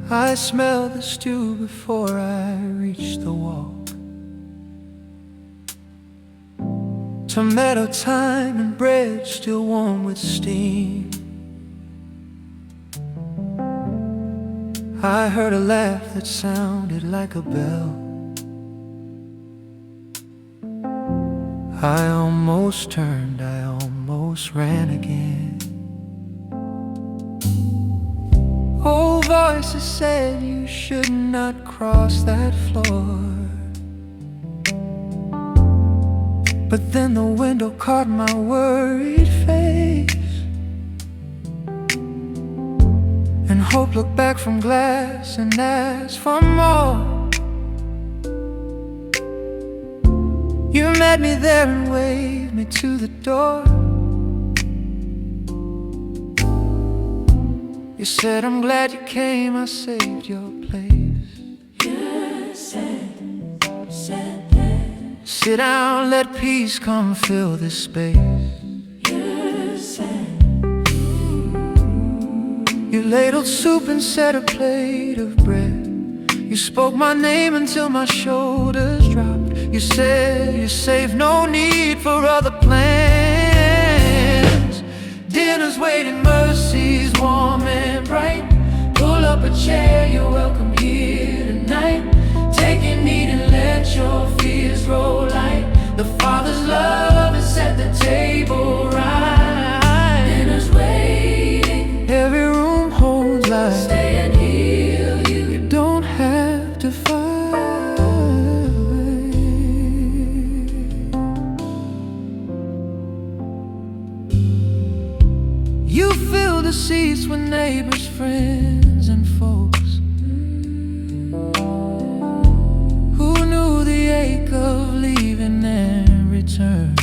I smell the stew before I reach the wall. Tomato, thyme, and bread still warm with steam. I heard a laugh that sounded like a bell. I almost turned, I almost ran again. Old voices said you should not cross that floor, but then the window caught my worried face, and hope looked back from glass and asked for more. You met me there and waved me to the door. You said, I'm glad you came, I saved your place. You said that. Sit down, let peace come fill this space. You said. You ladled soup and set a plate of bread. You spoke my name until my shoulders dropped. You said you're safe, no need for other plans. Dinner's waiting, mercy's warm and bright. Pull up a chair, you're welcome here tonight. Take your need and let your fears roll light. The Father's love has set the table right. Dinner's waiting, every room holds light. Stay and heal you. You don't have to fight. You fill the seats with neighbors, friends, and folks who knew the ache of leaving and return.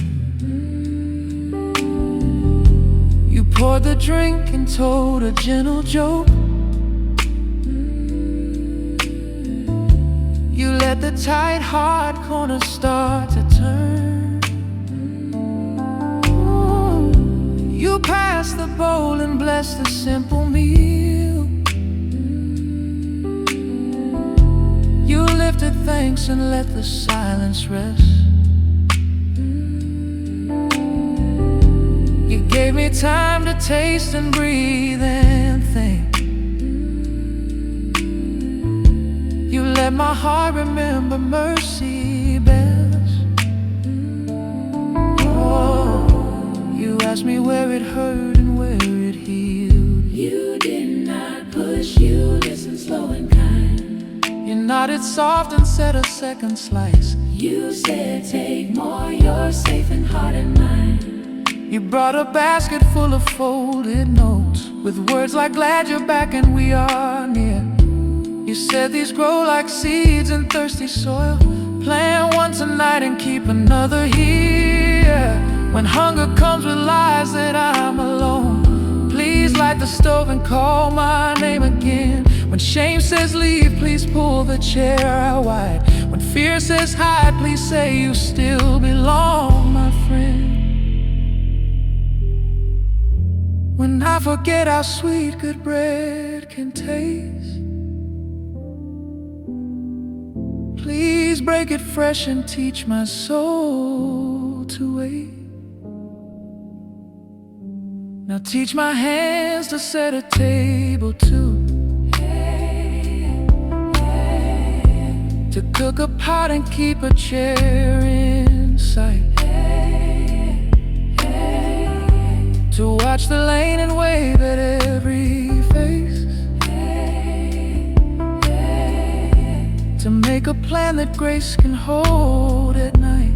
You poured the drink and told a gentle joke. You let the tight, hard corners start to turn. You passed the bowl and blessed the simple meal. You lifted thanks and let the silence rest. You gave me time to taste and breathe and think. You let my heart remember mercy best. You asked me where it hurt and where it healed. You did not push, you listened slow and kind. You nodded soft and said a second slice. You said take more, you're safe in heart and mind. You brought a basket full of folded notes with words like glad you're back and we are near. You said these grow like seeds in thirsty soil. Plant one tonight and keep another here. When hunger comes with lies that I'm alone, please light the stove and call my name again. When shame says leave, please pull the chair out wide. When fear says hide, please say you still belong, my friend. When I forget how sweet good bread can taste, please break it fresh and teach my soul to wait. Now teach my hands to set a table too, to cook a pot and keep a chair in sight, to watch the lane and wave at every face, to make a plan that grace can hold at night.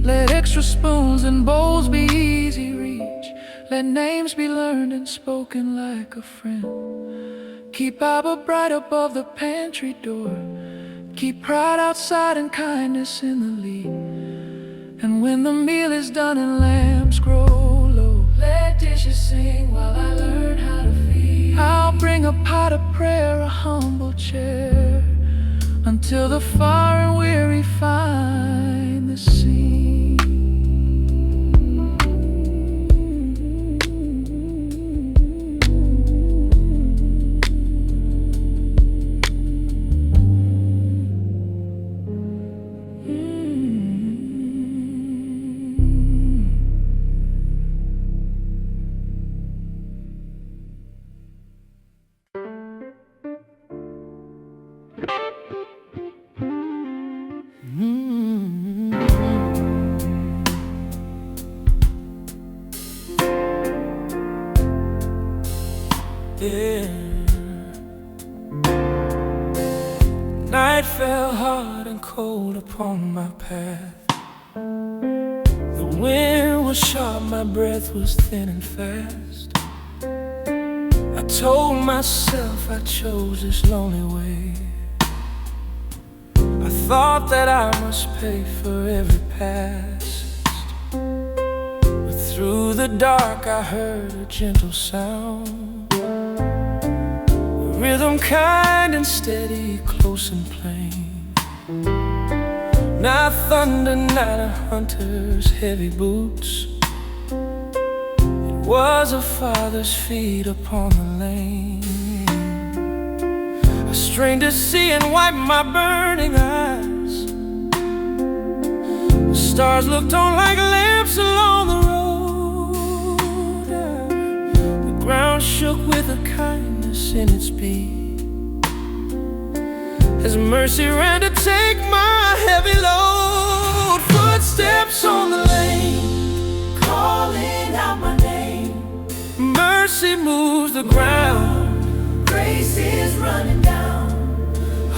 Let extra spoons and bowls be easy reach. Let names be learned and spoken like a friend. Keep Abba bright above the pantry door. Keep pride outside and kindness in the lead. And when the meal is done and lamps grow low, let dishes sing while I learn how to feed. I'll bring a pot of prayer, a humble chair, until the far and weary find the sea. Yeah. Night fell hard and cold upon my path. The wind was sharp, my breath was thin and fast. I told myself I chose this lonely way. I thought that I must pay for every past, but through the dark I heard a gentle sound, a rhythm kind and steady, close and plain. Not thunder, not a hunter's heavy boots. It was a father's feet upon the lane. I strained to see and wiped my burning eyes. The stars looked on like lamps along the road. The ground shook with a kindness in its beat, as mercy ran to take my heavy load. Footsteps on the lane, calling out my name. mercy moves the ground, Grace is running down.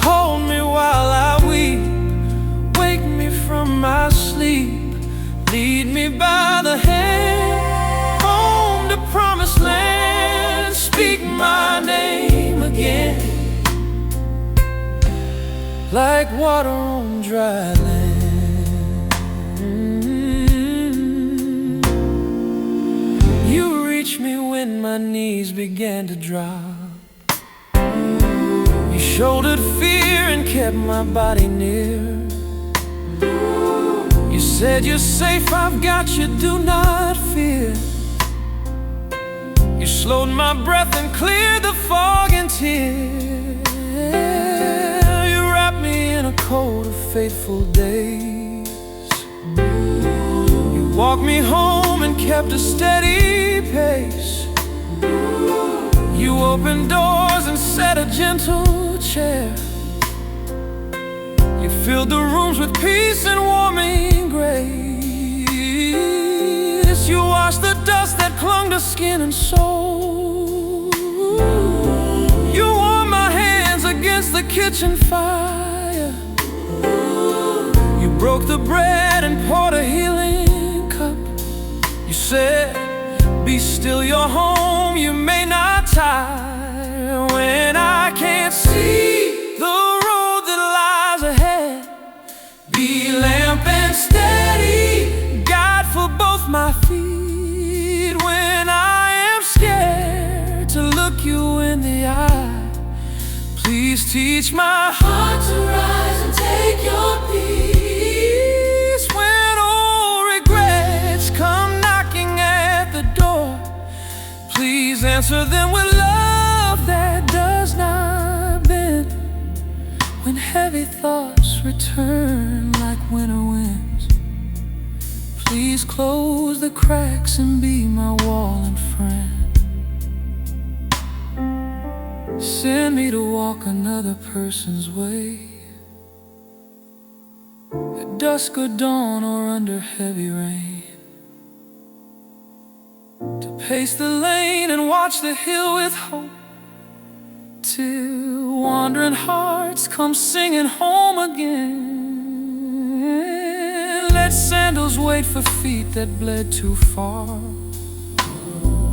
hold me while I weep, wake me from my sleep, lead me by the hand, home to promised land. Speak my name again, like water on dry land. You reached me when my knees began to drop. You shouldered fear and kept my body near. You said you're safe, I've got you, do not fear. You slowed my breath and cleared the fog and tears. You wrapped me in a coat of faithful days. You walked me home and kept a steady pace. You opened doors and set a gentle chair. You filled the rooms with peace and warming grace. You washed the dust that clung to skin and soul. You warmed my hands against the kitchen fire. You broke the bread and poured a healing cup. You said, be still, your home, you may not tire. When I can't see the road that lies ahead, be lamp and steady, guide for both my feet. When I am scared to look you in the eye, please teach my heart to rise and take your peace. When old regrets come knocking at the door, please answer them with love that does not bend. When heavy thoughts return like winter winds, please close the cracks and be my wall and friend. Send me to walk another person's way, at dusk or dawn or under heavy rain, to pace the lane and watch the hill with hope, till wandering hearts come singing home again. Let sandals wait for feet that bled too far.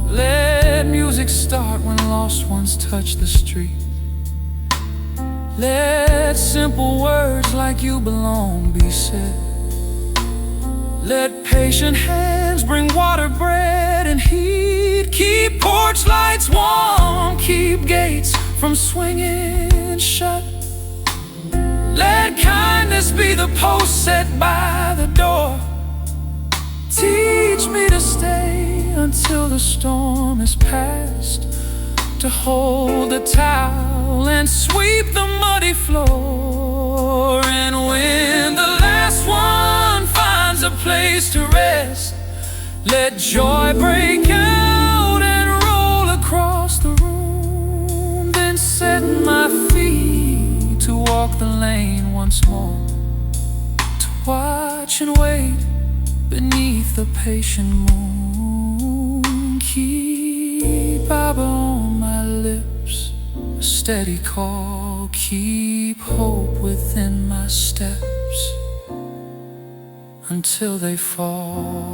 Let music start when lost ones touch the street. Let simple words like you belong be said. Let patient hands bring water, bread, and heat. Keep porch lights warm, keep gates from swinging shut. Let kindness be the post set by the door. Teach me to stay until the storm is past, to hold the towel and sweep the muddy floor. And when the last one finds a place to rest, let joy break out and roll across the room. Then set my feet to walk the lane once more, to watch and wait beneath the patient moon. Keep Baba on my lips, steady call, keep hope within my steps until they fall.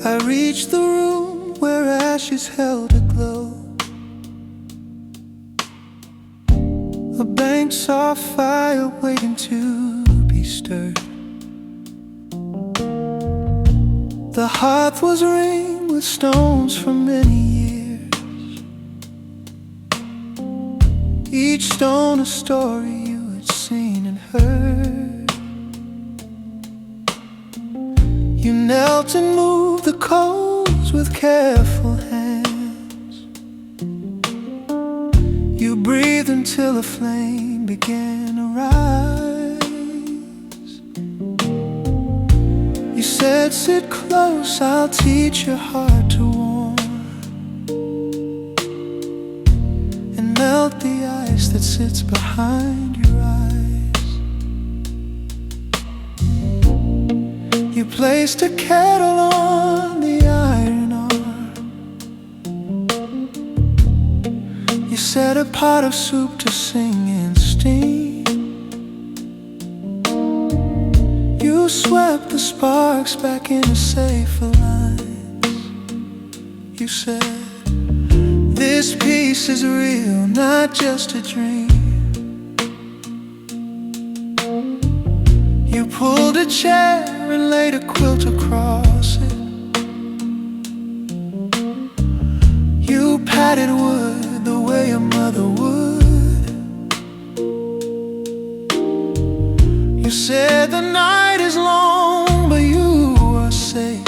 I reached the room where ashes held a glow. A bank saw fire waiting to be stirred. The hearth was ringed with stones from many years, each stone a story you had seen and heard. You knelt and moved the coals with careful hands. You breathed until a flame began to rise. You said, sit close, I'll teach your heart to warm, and melt the ice that sits behind your eyes. You placed a kettle on the iron arm. You set a pot of soup to sing and steam. You swept the sparks back into safer lines. You said, this peace is real, not just a dream. You pulled a chair and laid a quilt across it. You patted wood the way a mother would. You said the night is long, but you are safe.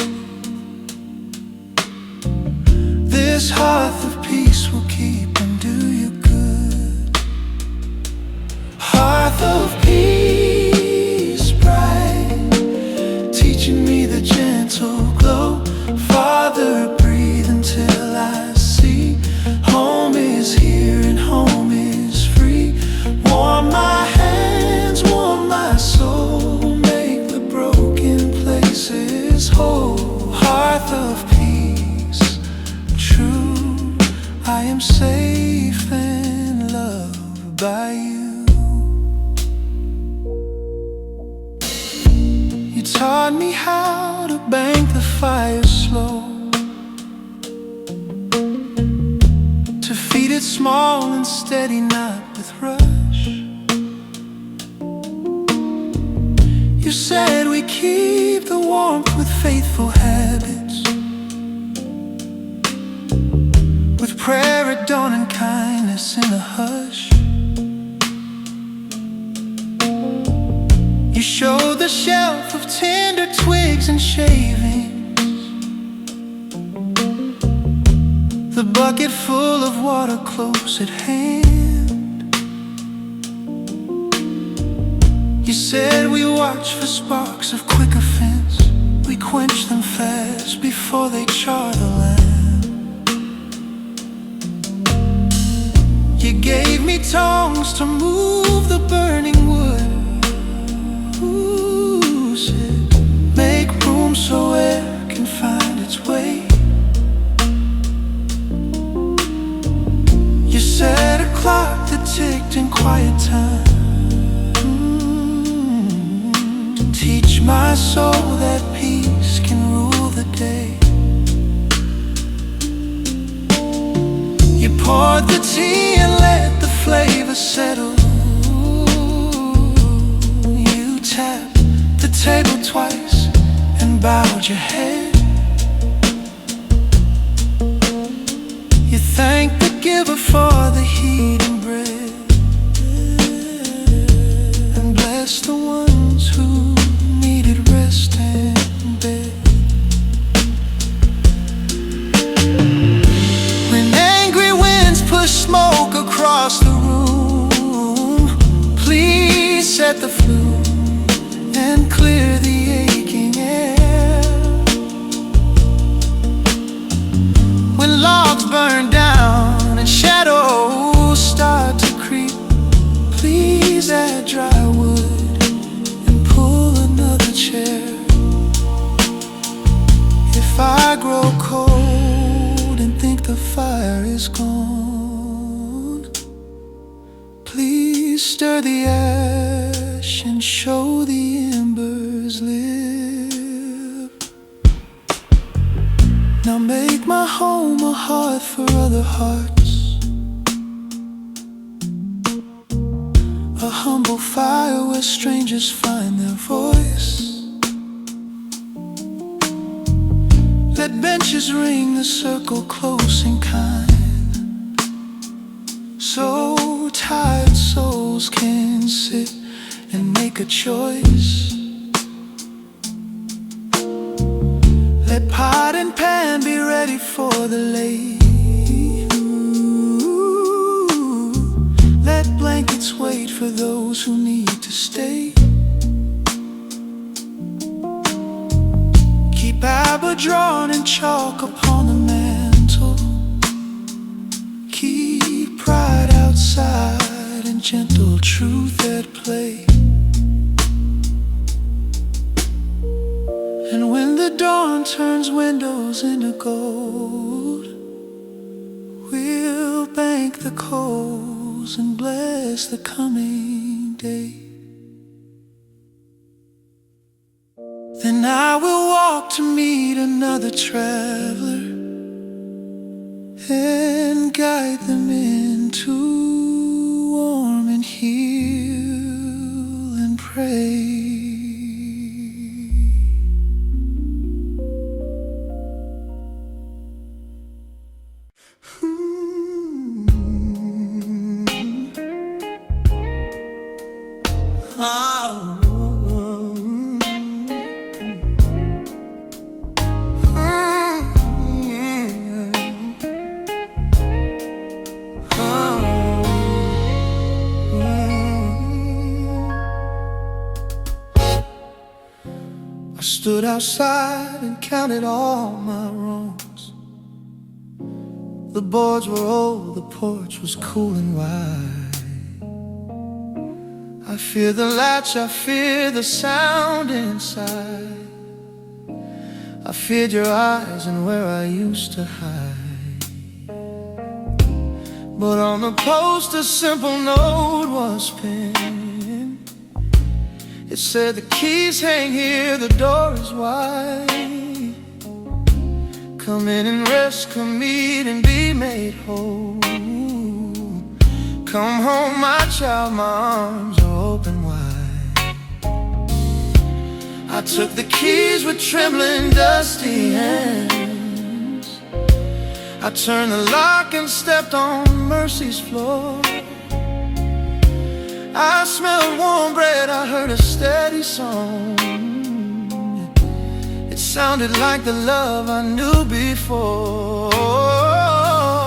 This hearth of peace will keep and do you good. Hearth of peace, bright, teaching me the gentle glow. Father, breathe until I see. Home is here and home is free. Warm my hands, warm my soul, make the broken places whole. Hearth of peace, true, I am safe and loved by you. You taught me how to bank the fire slow, to feed it small and steady, not with rush. You said we keep the warmth with faithful habits, with prayer at dawn and kindness in the hush. You showed the shelf of tender twigs and shavings, the bucket full of water close at hand. You said we watch for sparks of quick offense, we quench them fast before they char the land. You gave me tongs to move the burning wood. Ooh, said, make room so air can find its way. You set a clock that ticked in quiet time. Teach my soul that peace can rule the day. You poured the tea and let the flavor settle. You tapped the table twice and bowed your head. You thanked the giver for the heating bread, and blessed the ones who needed rest and bed. When angry winds push smoke across the room, please set the flue and clear the that dry wood and pull another chair. If I grow cold and think the fire is gone, please stir the ash and show the embers live. Now make my home a hearth for other hearts, a humble fire where strangers find their voice. Let benches ring the circle close and kind, so tired souls can sit and make a choice. Let pot and pan be ready for the lay. Let blankets wait for those who need to stay. Keep abba drawn in chalk upon the mantle. Keep pride outside and gentle truth at play. And when the dawn turns windows into gold, we'll bank the coals and bless the coming day. Then I will walk to meet another traveler and guide them into warm and heal and pray. I stood outside and counted all my wrongs. The boards were old, the porch was cool and wide. I fear the latch, I fear the sound inside. I feared your eyes and where I used to hide. But on the post a simple note was pinned. It said the keys hang here, the door is wide. Come in and rest, come meet and be made whole. Come home my child, my arms are open wide. I took the keys with trembling dusty hands. I turned the lock and stepped on mercy's floor. I smelled warm bread, I heard a steady song. It sounded like the love I knew before.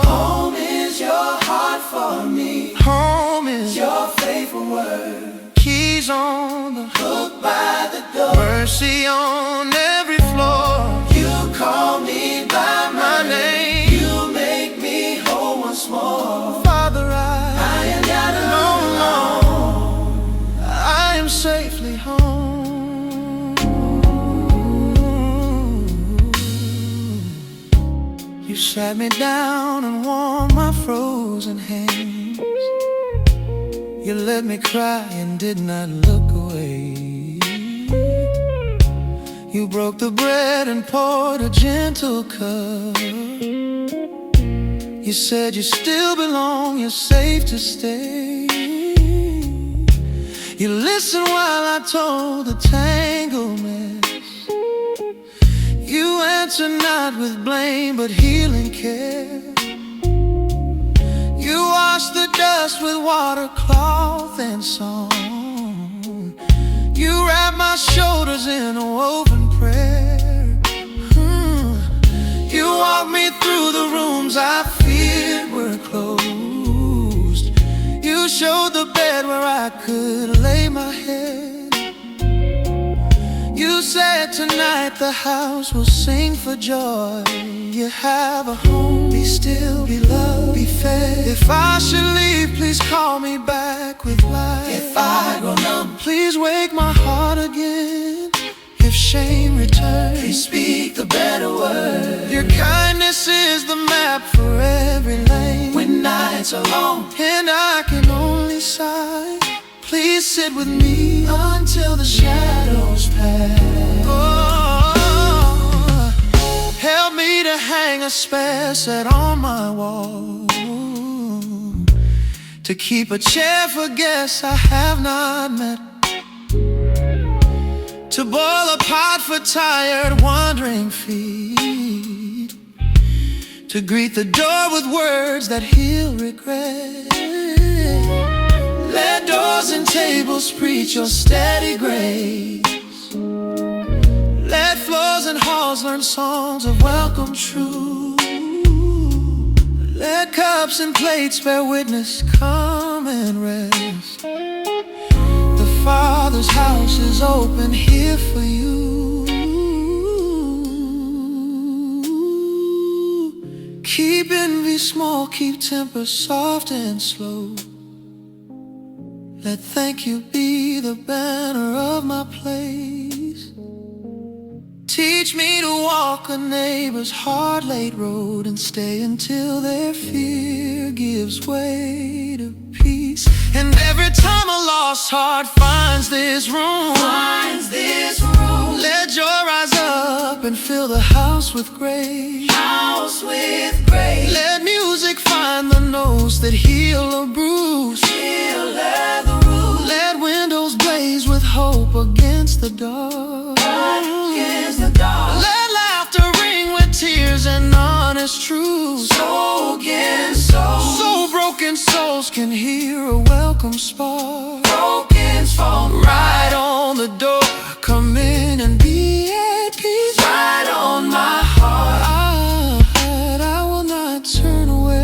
Home is your heart for me. Home is Your faithful word. keys on the Hook by the door. mercy on every floor. You call me by my name. You make me whole once more. Father, I am not alone. alone. I am safely home. You sat me down and warmed my frozen hands. You let me cry and did not look away. You broke the bread and poured a gentle cup. You said you still belong, you're safe to stay. You listened while I told the tangled mess. You answered not with blame but healing care. You washed the dust with water, cloth and song. You wrapped my shoulders in a woven prayer. You walked me through the rooms I feared were closed. You showed the bed where I could lay my head. You said tonight the house will sing for joy. You have a home, be still, be loved, be fed. If I should leave, please call me back with light. If I grow numb, please wake my heart again. If shame returns, please speak the better word. Your kindness is the map for every lane. When nights are long and I can only sigh, please sit with me until the shadows pass. Oh, help me to hang a spare set on my wall, to keep a chair for guests I have not met, to boil a pot for tired wandering feet, to greet the door with words that heal regret. Let doors and tables preach your steady grace. Let floors and halls learn songs of welcome true. Let cups and plates bear witness, come and rest. The Father's house is open here for you. Keep envy small, keep temper soft and slow. Let thank you be the banner of my place. Teach me to walk a neighbor's hard-laid road and stay until their fear gives way to peace. And every time a lost heart finds this room, let joy rise up and fill the house with grace. Let music find the notes that heal a bruise. Let windows blaze with hope against the dark. Let laughter ring with tears and honest truths. so broken souls can hear a welcome spark. broken fall Right on the door, come in and be at peace. right on my heart. I will not turn away.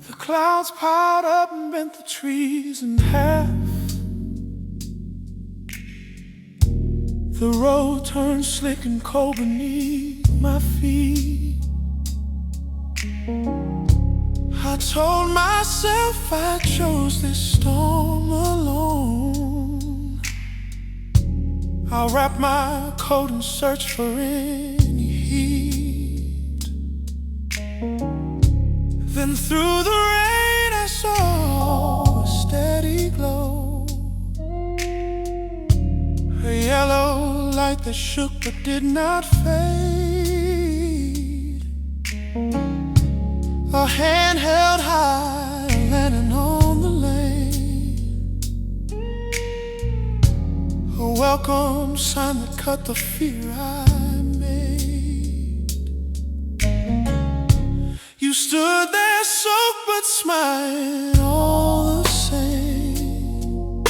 The clouds piled up and bent the trees in half. The road turned slick and cold beneath my feet. I told myself I chose this storm alone. I'll wrap my coat and search for any heat. Then through the rain I saw a steady glow, a yellow light that shook but did not fade. A hand held high, a lantern on the lane, a welcome sign that cut the fear I made. You stood there soaked but smiling all the same.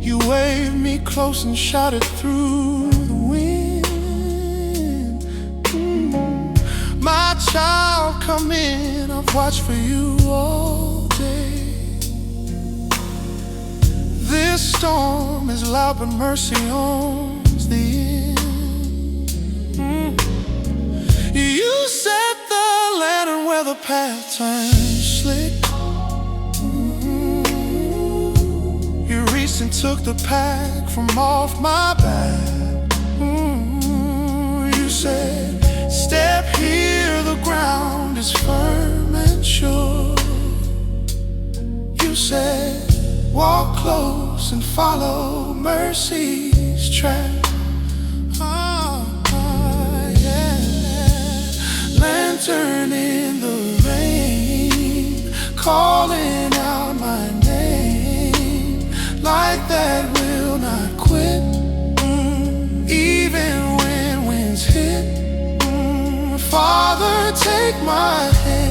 You waved me close and shouted through the wind, my child, come in, I've watched for you all day. This storm is loud but mercy owns the end. You set the lantern where the path turns slick. You reached and took the pack from off my back. You said, step here, the ground is firm and sure. You said, walk close and follow mercy's track. Yeah. Lantern in the rain, calling out my name. Light that will not quit, even when winds hit. Father, take my hand.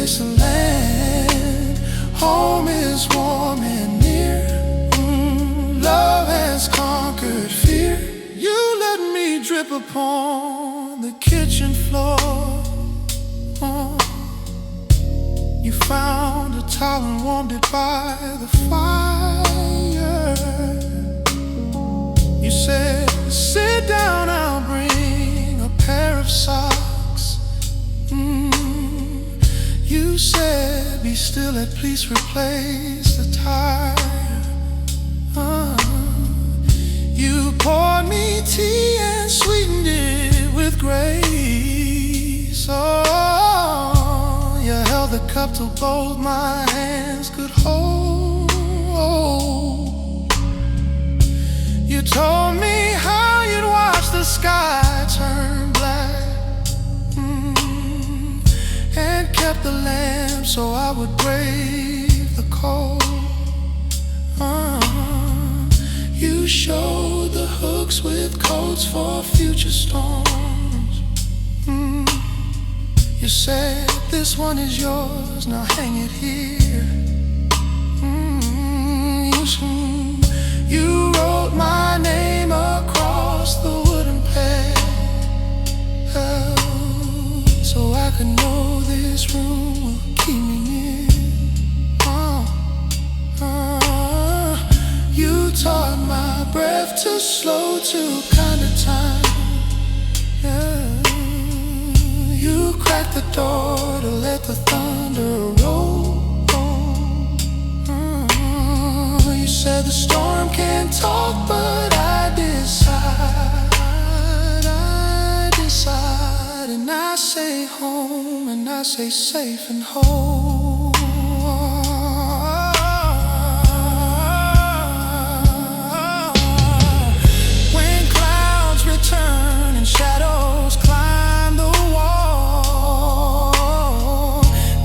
wasteland. Home is warm and near. Love has conquered fear. You let me drip upon the kitchen floor. You found a towel and warmed it by the fire. You said, sit down, I'll bring a pair of socks. You said, be still and please replace the tire. You poured me tea and sweetened it with grace. Oh, you held the cup till both my hands could hold. You told me how you'd watch the sky turn black, and kept the lamp so I would brave the cold. You showed the hooks with coats for future storms. You said, this one is yours, now hang it here. You wrote my name across the wooden panel, so I could know this room will keep me near. You taught my breath to slow to kind of time. You cracked the door to let the thunder roll. You said the storm can't talk, but I decide, and I say home, and I say safe and whole. When clouds return and shadows climb the wall,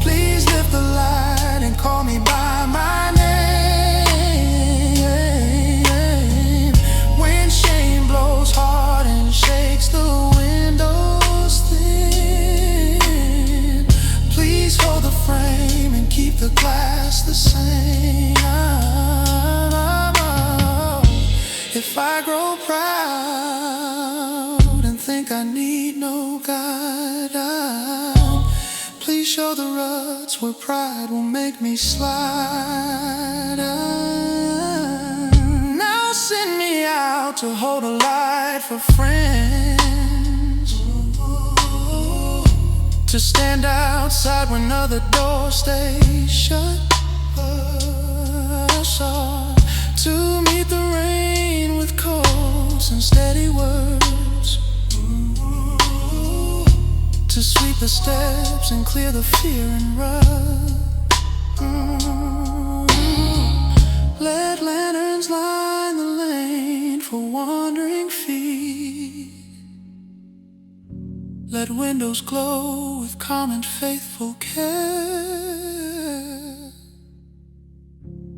please lift the light and call me by my name. When shame blows hard and shakes the windows thin, please hold the frame and keep the glass the same. If I grow proud and think I need no guide, please show the ruts where pride will make me slide. Now send me out to hold a light for friends, to stand outside when other doors stay shut, to meet the rain with coats and steady words, to sweep the steps and clear the fear and rust. Let lanterns line the lane for wandering feet. Let windows glow with calm and faithful care.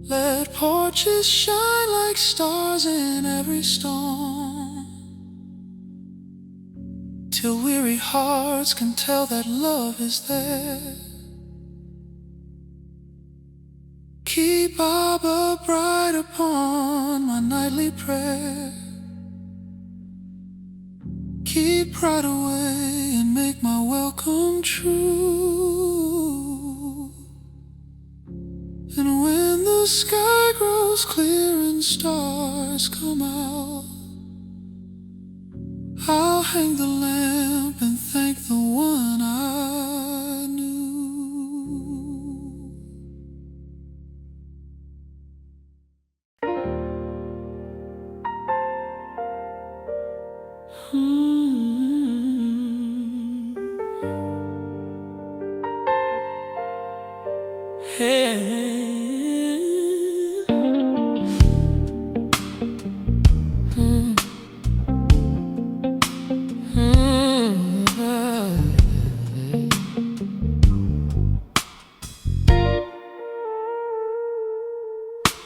Let porches shine like stars in every storm, till weary hearts can tell that love is there. Keep Abba bright upon my nightly prayer. Keep pride away and make my welcome true. And when the sky grows clear and stars come out, I'll hang the lamp and thank the one I knew.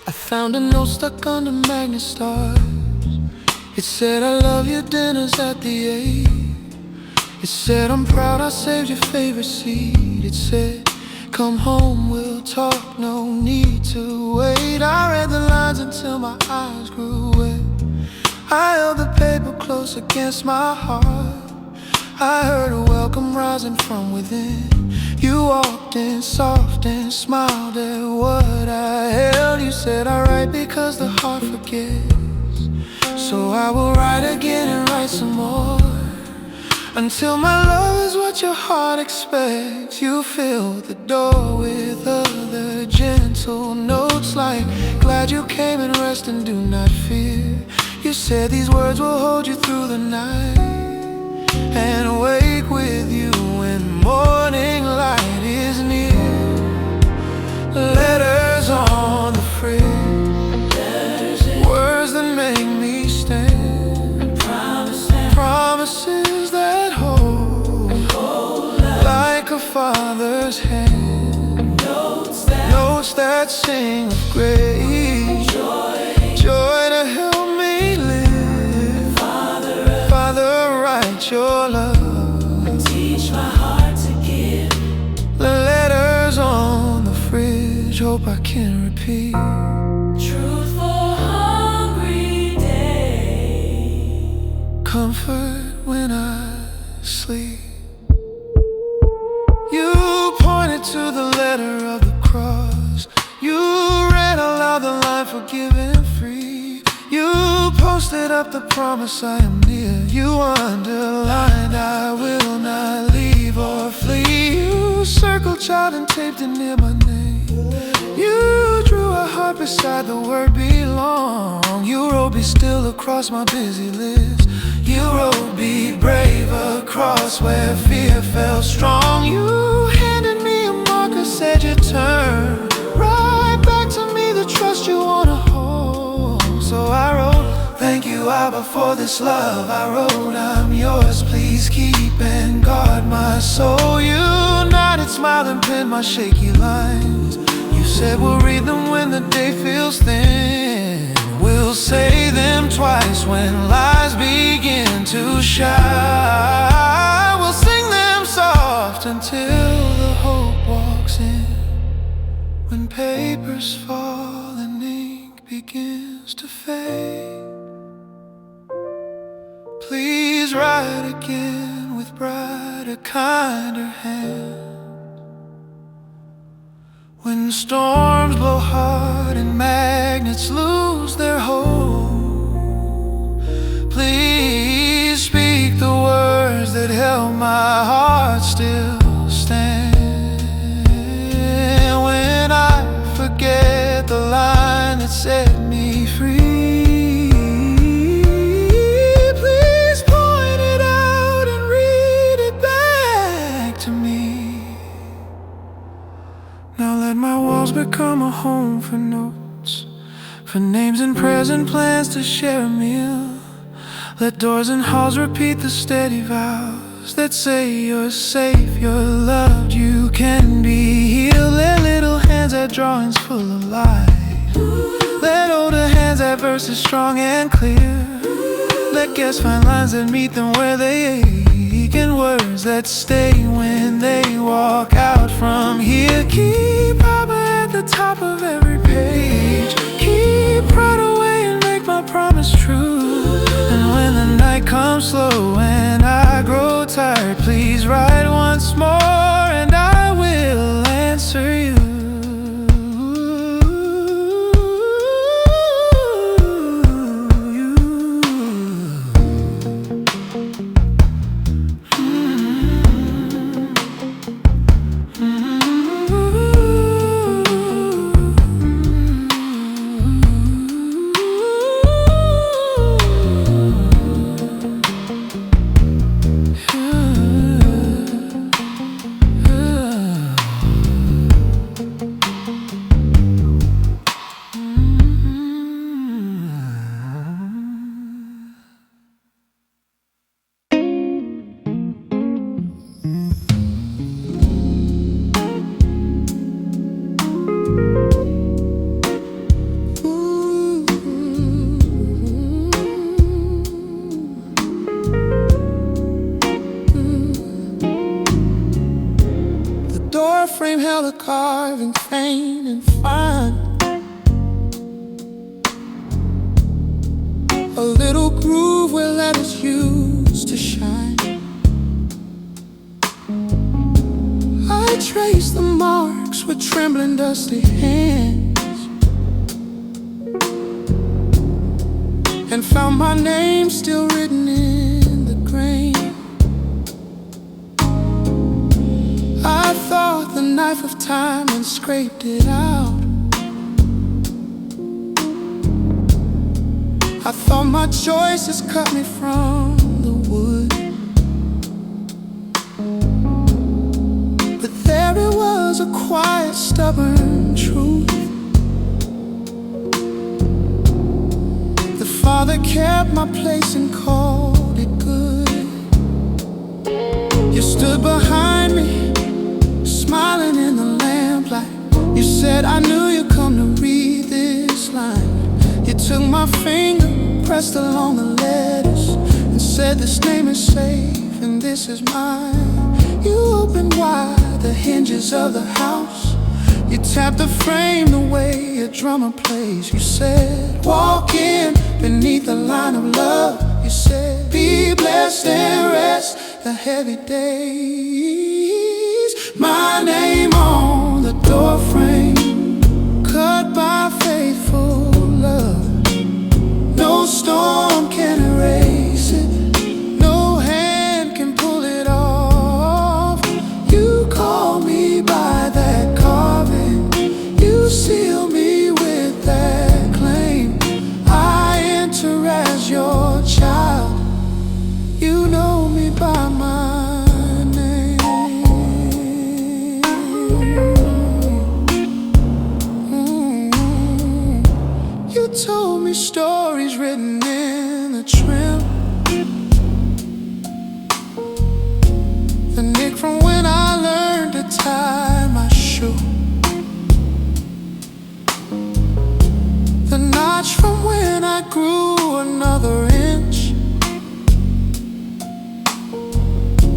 I found a note stuck under magnet stars. It said, I love your dinners at the 8. It said, I'm proud I saved your favorite seat. It said, Come home, we'll talk, no need to wait. I read the lines until my eyes grew wet. I held the paper close against my heart. I heard a welcome rising from within. You walked in soft and smiled at what I held. You said I write because the heart forgets. So I will write again and write some more, until my love is what your heart expects. You fill the door with other gentle notes, like glad you came and rest and do not fear. You said these words will hold you through the night and wake with you when morning light is near. Letters on the fridge, words that make me stand, promises that hold like a father's hand, notes that sing of grace, joy to help me live. Father, write your love, teach my heart to give. the letters on the fridge, hope I can repeat. Truth for hungry day, Comfort when I sleep. You pointed to the letter of the cross. You read aloud the line, forgiven and free. You posted up the promise, I am near. You underlined, I will not leave or flee. You circled child and taped it near my name. You drew a heart beside the word belong. You wrote be still across my busy list. You wrote be brave across where fear felt strong. You handed me a marker, said you turn right back to me the trust you wanna hold. So I wrote, thank you Abba for this love. I wrote, I'm yours, please keep and guard my soul. You nodded, smiled and penned my shaky lines. You said we'll read them when the day feels thin. We'll say them twice when lies begin to shine. We'll sing them soft until the hope walks in. When papers fall and ink begins to fade, please write again with brighter, kinder hand. When storms blow hard and magnets lose their hold, please speak the words that help my heart still stand. When I forget the line that set me free, please point it out and read it back to me. Now let my walls become a home for notes, for names and prayers and plans to share a meal. Let doors and halls repeat the steady vows that say you're safe, you're loved, you can be healed. Let little hands add drawings full of light. Let older hands add verses strong and clear. Let guests find lines that meet them where they ache, and words that stay when they walk out from here. Keep Abba at the top of every page. Keep pride away and make my promise true. And when the night comes slow and I grow tired, please write once more and I will answer you. tell the carving faint and fine. A little groove where letters used to shine. I traced the marks with trembling, dusty hands, and found my name still written in the grain. I thought the knife of time and scraped it out. I thought my choices cut me from the wood, but there it was, a quiet, stubborn truth. The Father kept my place and called it good. You stood behind me, smiling in the lamplight. You said, I knew you'd come to read this line. You took my finger, pressed along the letters, and said, this name is safe and this is mine. You opened wide the hinges of the house. You tapped the frame the way a drummer plays. You said, walk in beneath the line of love. You said, be blessed and rest the heavy days. My name on the doorframe, cut by faithful love. No storm can erase it, no hand can pull it off. You call me by that carving, you seal me with that claim. I enter as your child, you know me by my name. You told me stories written in the trim, the nick from when I learned to tie my shoe, the notch from when I grew another inch,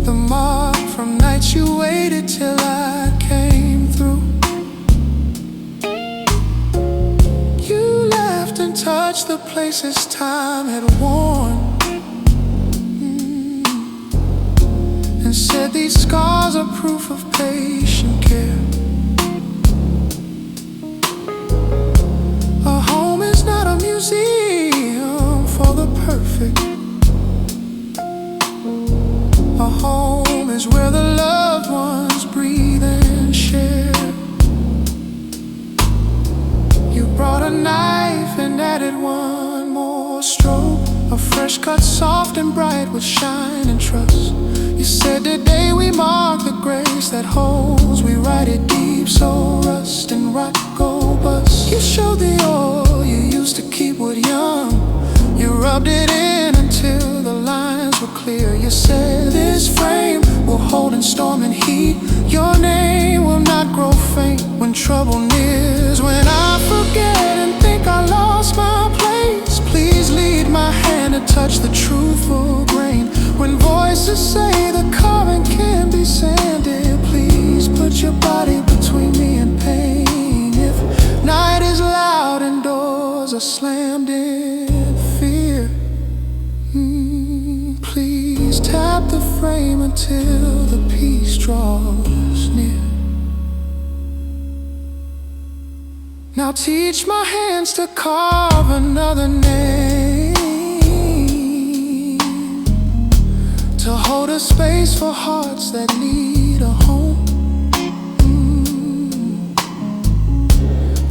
the mark from nights you waited till I came through. You laughed and touched the places time had worn, and said these scars are proof of patient care. A home is not a museum for the perfect. A home is where the loved ones breathe and share. You brought a knife and added one more stroke, a fresh cut, soft and bright with shine and trust. You said today we mark the grace that holds. We write it deep so rust and rot go bust. You showed the oil you used to keep wood young. You rubbed it in until the lines were clear. You said this frame will hold in storm and heat. Your name will not grow faint when trouble nears. When I forget and think I lost my place, please lead my hand to touch the truthful grain. When voices say the carving can be sanded, please put your body between me and pain. If night is loud and doors are slammed in fear, please tap the frame until the peace draws near. Now teach my hands to carve another name, to hold a space for hearts that need a home,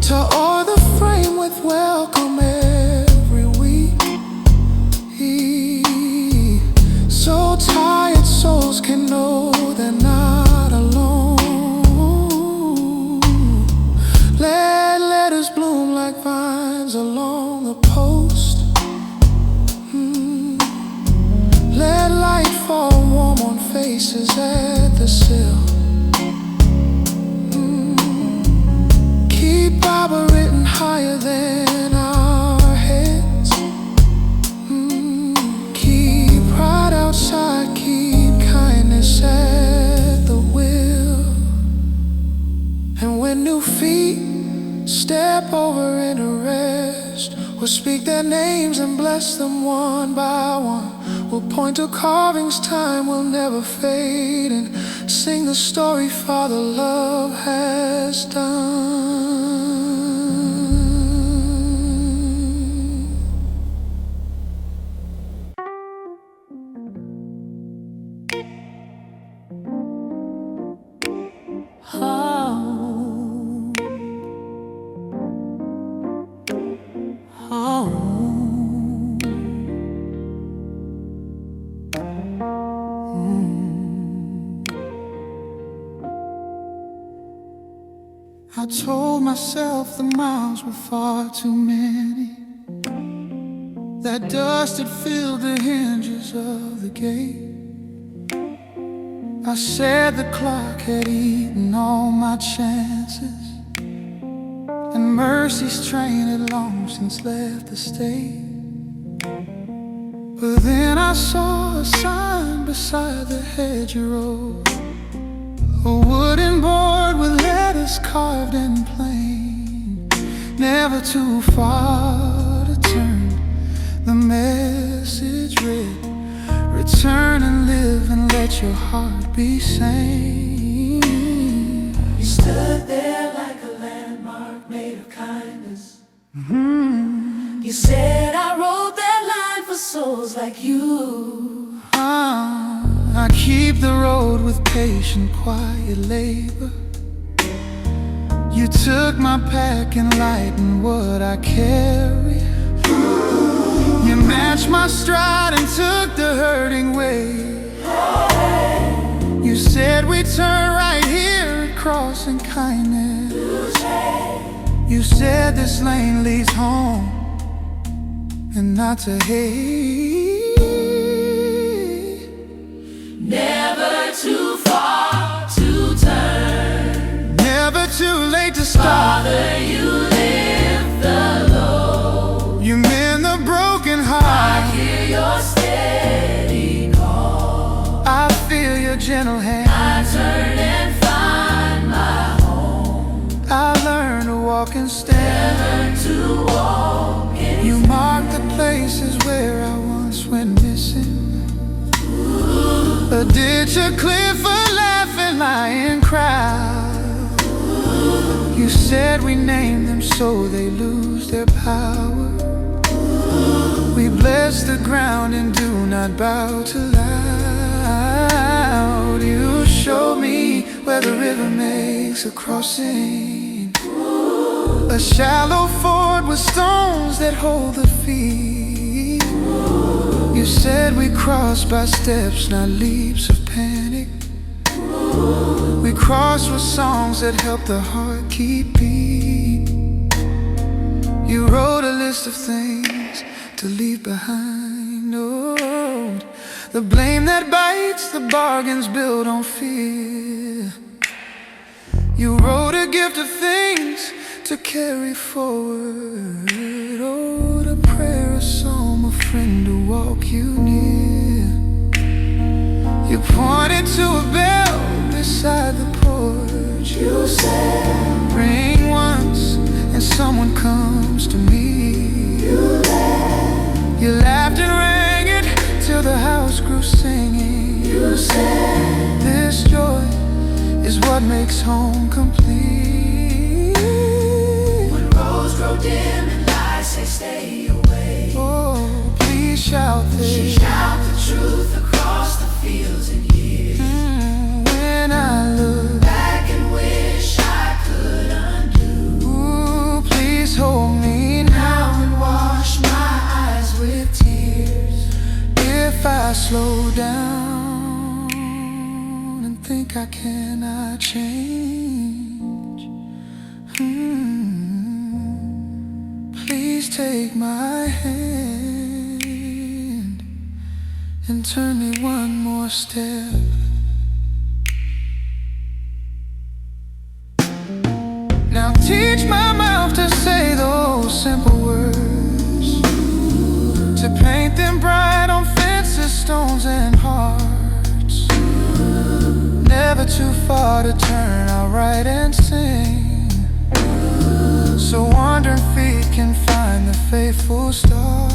to oil the frame with welcome every week, so tired souls can know they're not alone. Let letters bloom like vines along the post. Let light fall warm on faces at the sill. Keep Bible written higher than our heads. Keep pride outside, keep kindness at the will. step over into rest. We'll speak their names and bless them one by one. We'll point to carvings time will never fade, and sing the story Father love has done. I told myself the miles were far too many, that dust had filled the hinges of the gate. I said the clock had eaten all my chances, and mercy's train had long since left the state. But then I saw a sign beside the hedgerow, a wooden board with letters carved in plain, never too far to turn. The message read, return and live and let your heart be sane. You stood there like a landmark made of kindness. You said I wrote that line for souls like you. I keep the road with patient, quiet labor. You took my pack and lightened what I carry. You matched my stride and took the hurting way. You said we'd turn right here at crossing kindness. You said this lane leads home and not to hate. Never too far to turn, never too late to stop. Father, you lift the load, you mend the broken heart. I hear your steady call, I feel your gentle hand. I turn and find my home. I learn to walk and stand. Never to walk in. You mark the places where I once went missing. A ditch, a cliff, a laughing lion crowd. You said we name them so they lose their power. We bless the ground and do not bow too loud. You showed me where the river makes a crossing, a shallow ford with stones that hold the feet. You said we cross by steps, not leaps of panic. We cross with songs that help the heart keep beat. You wrote a list of things to leave behind. Oh, the blame that bites, the bargains built on fear. You wrote a gift of things to carry forward. Oh, the prayer, a psalm, a friend to walk you near. You pointed to a bell beside the porch. You said, ring once and someone comes to me. You laughed and rang it till the house grew singing. You said, this joy is what makes home complete. when roads grow dim and lights say stay away, Oh, please shout this. shout the truth across the fields and years. When I look Back and wish I could undo. ooh, please hold me now and wash my eyes with tears. If I slow down and think I cannot change, please take my hand and turn me one more step. Now teach my mouth to say those simple words, to paint them bright on fences, stones and hearts. Never too far to turn, I'll write and sing so wandering feet can find the faithful star.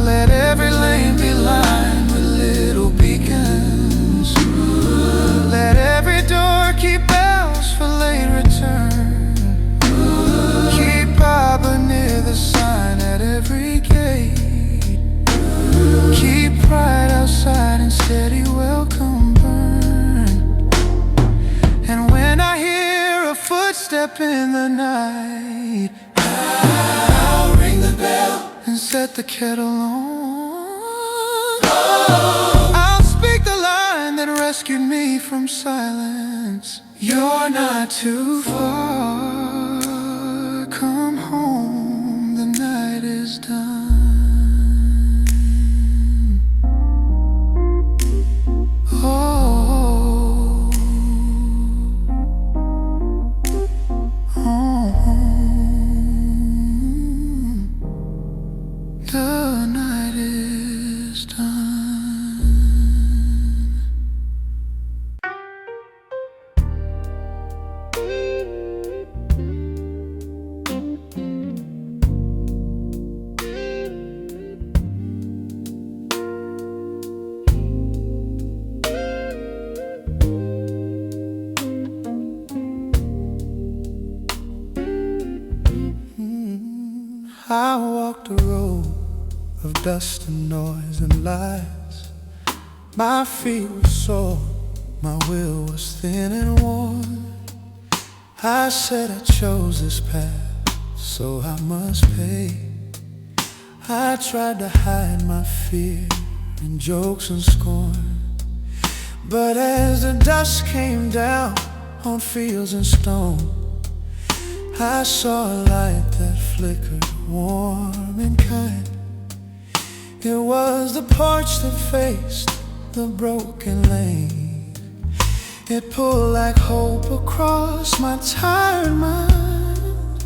Let every lane be lined with little beacons. Let every door keep bells for late return. Keep Papa near the sign at every gate. Keep pride outside and steady welcome burn. And when I hear a footstep in the night, I'll ring the bell and set the kettle on. I'll speak the line that rescued me from silence. You're not too far. Come home, the night is done. The night is done. I walked a road of dust and noise and lies. My feet were sore, my will was thin and worn. I said I chose this path, so I must pay. I tried to hide my fear in jokes and scorn, but as the dust came down on fields and stone, I saw a light that flickered warm and kind. It was the porch that faced the broken lane. It pulled like hope across my tired mind.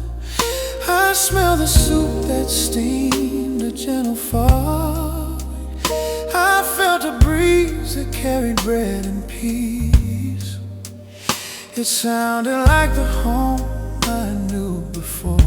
I smelled the soup that steamed, a gentle fog. I felt a breeze that carried bread and peace. It sounded like the home I knew before.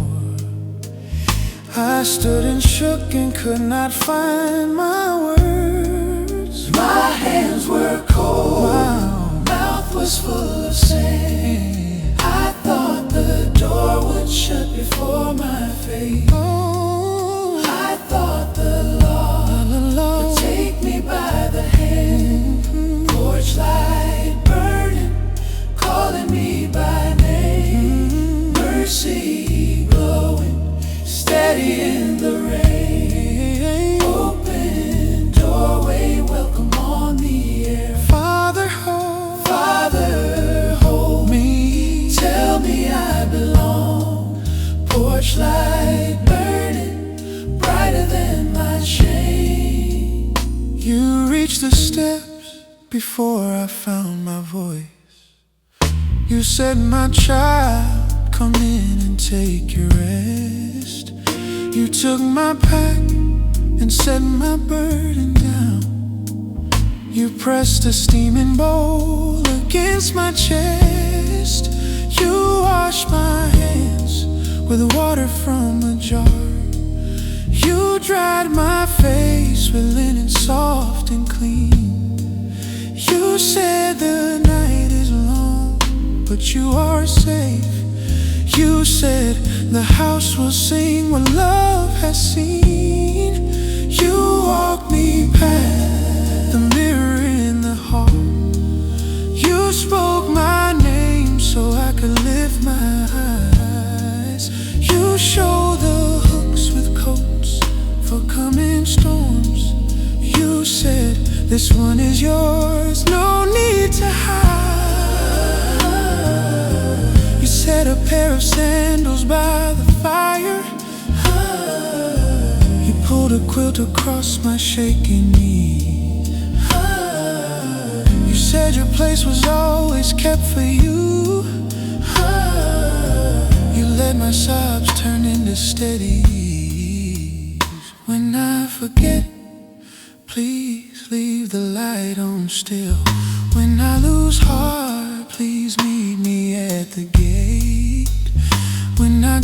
I stood and shook and could not find my words. My hands were cold, my mouth was full of sand. I thought the door would shut before my face. I thought the law would take me by the hand. Porch light burning, calling me by name. Mercy glowing, steady in the rain. Open doorway, welcome on the air. Father, hold me. Tell me I belong. Porch light burning, brighter than my shame. you reached the steps before I found my voice. You said, my child, come in and take your rest. You took my pack and set my burden down. You pressed a steaming bowl against my chest. You washed my hands with water from a jar. You dried my face with linen soft and clean. You said the night is long, but you are safe. You said the house will sing what love has seen. You walked me past the mirror in the hall. You spoke my name so I could lift my eyes. You showed the hooks with coats for coming storms. You said, this one is yours, no need to hide. You set a pair of sandals by the fire. You pulled a quilt across my shaking knees. You said your place was always kept for you. You let my sobs turn into steadies. When I forget, please leave the light on still. When I lose heart, please meet me at the gate.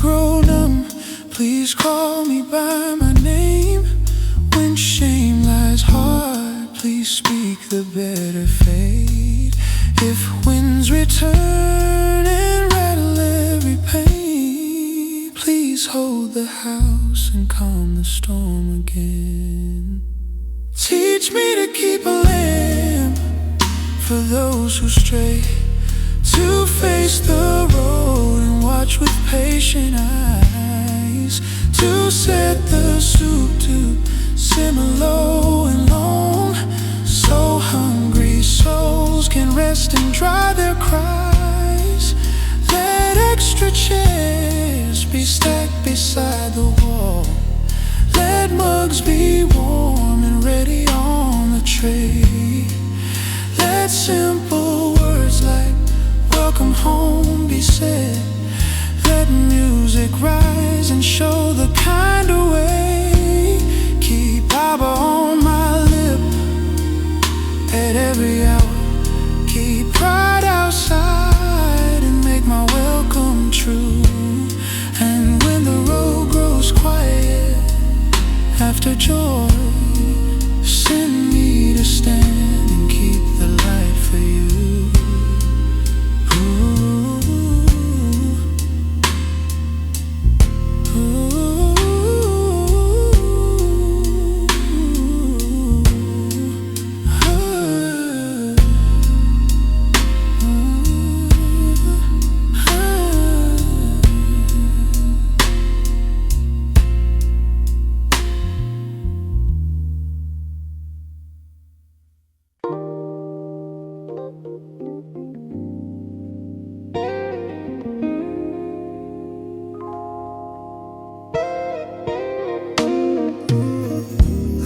grow numb, please call me by my name. When shame lies hard, please speak the better fate. If winds return and rattle every pane, please hold the house and calm the storm again. Teach me to keep a lamp for those who stray, to face the road and watch with patient eyes, to set the soup to simmer low and long, so hungry souls can rest and dry their cries. Let extra chairs be stacked beside the wall, let mugs be warm and ready on the tray. Let simple words like welcome home be said. Let music rise and show the kind of way. Keep Abba on my lip at every hour. Keep pride outside and make my welcome true. And when the road grows quiet after joy, send me to stand and keep the light for you.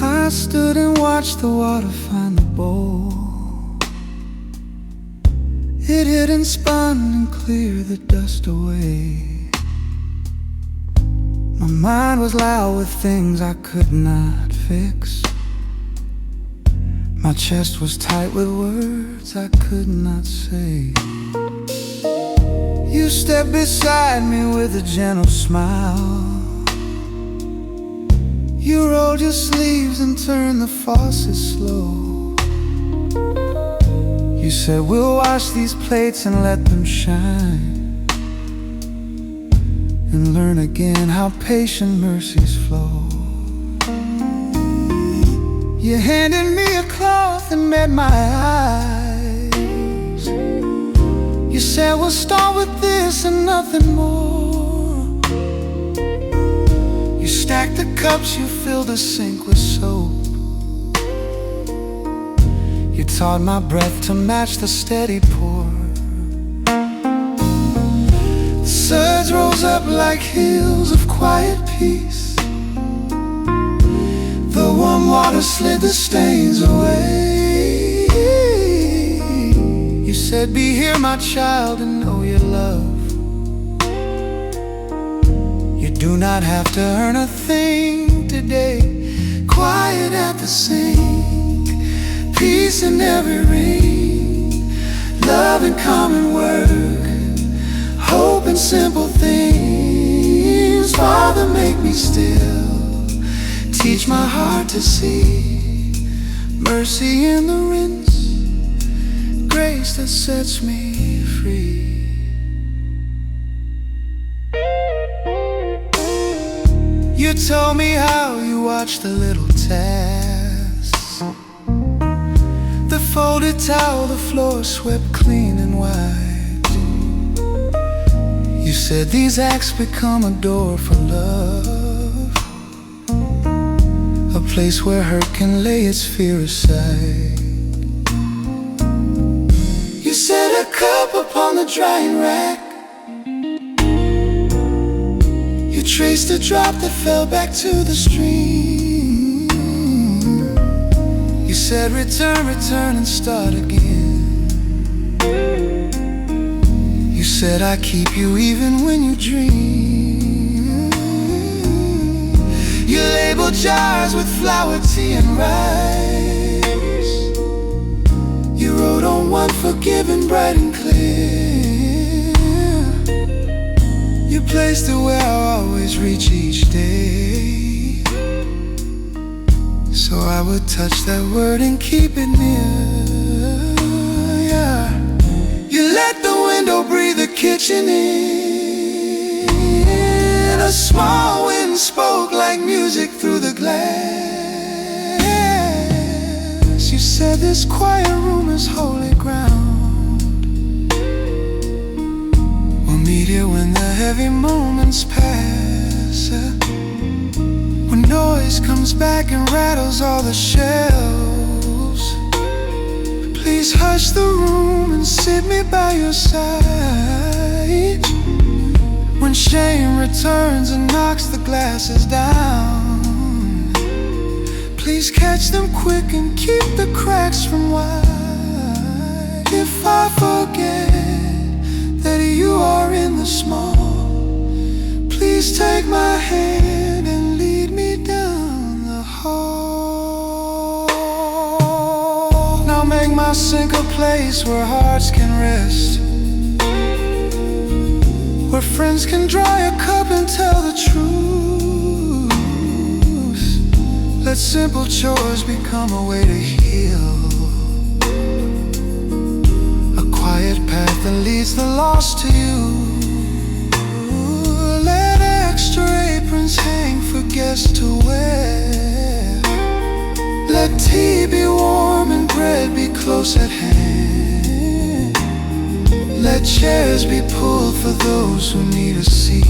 I stood and watched the water find the bowl. It hid and spun and cleared the dust away. My mind was loud with things I could not fix. My chest was tight with words I could not say. You stepped beside me with a gentle smile. You rolled your sleeves and turned the faucet slow. You said we'll wash these plates and let them shine, and learn again how patient mercies flow. You handed me a cloth and met my eyes. You said we'll start with this and nothing more. You stacked the cups, you filled the sink with soap. You taught my breath to match the steady pour. The suds rose up like hills of quiet peace. The warm water slid the stains away. You said, be here, my child, and know your love. You do not have to earn a thing today. Quiet at the sink, peace in every ring, love in common work, hope in simple things. Father, make me still, teach my heart to see mercy in the rinse, grace that sets me free. You told me how you watched the little tasks, the folded towel, the floor swept clean and white. You said these acts become a door for love, a place where hurt can lay its fear aside. You set a cup upon the drying rack. You traced a drop that fell back to the stream. You said return, return and start again. You said I keep you even when you dream. You labeled jars with flour, tea and rice. You wrote on one forgiven, bright and clear. You placed it where I always reach each day, so I would touch that word and keep it near. Yeah. You let the window breathe the kitchen in. A small wind spoke like music through the glass. You said this quiet room is holy ground. We'll meet here when the heavy moments pass, when noise comes back and rattles all the shelves. Please hush the room and sit me by your side. When shame returns and knocks the glasses down, please catch them quick and keep the cracks from wide. If I forget that you are in the small, please take my hand and lead me down the hall. Now make my sink a place where hearts can rest, where friends can dry a cup and tell the truth. Let simple chores become a way to heal, a quiet path that leads the lost to you. Let extra aprons hang for guests to wear. Let tea be warm and bread be close at hand. Let chairs be pulled for those who need a seat,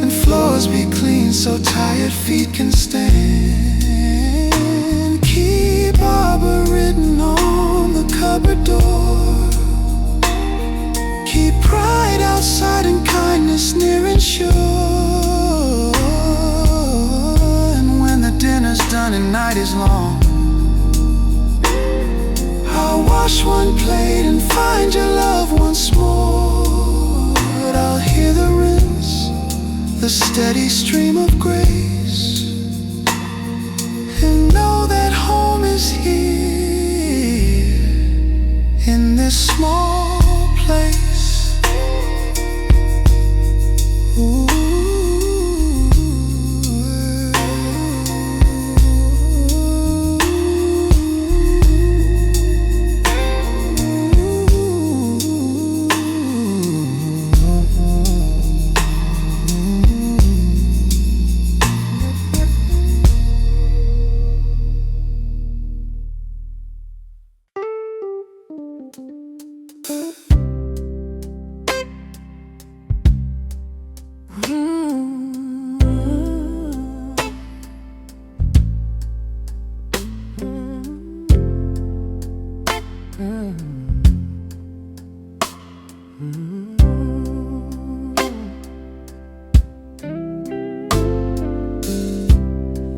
and floors be clean so tired feet can stand. Keep Arbor written on the cupboard door. Keep pride outside and kindness near and sure. And when the dinner's done and night is long, I'll wash one plate and find your love once more. I'll hear the rinse, the steady stream of grace, and know that home is here in this small place. Ooh.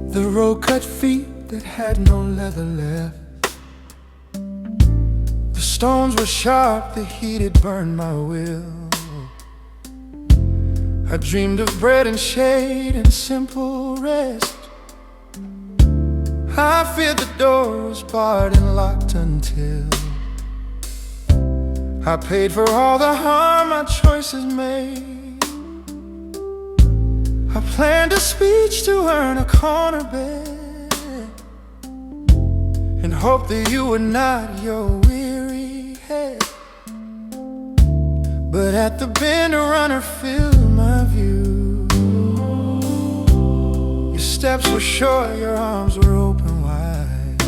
The road-cut feet that had no leather left. The stones were sharp, the heat had burned my will. I dreamed of bread and shade and simple rest. I feared the door was barred and locked until I paid for all the harm my choices made. I planned a speech to earn a corner bed, and hoped that you would nod your weary head. But at the bend a runner filled my view. Your steps were short, your arms were open wide.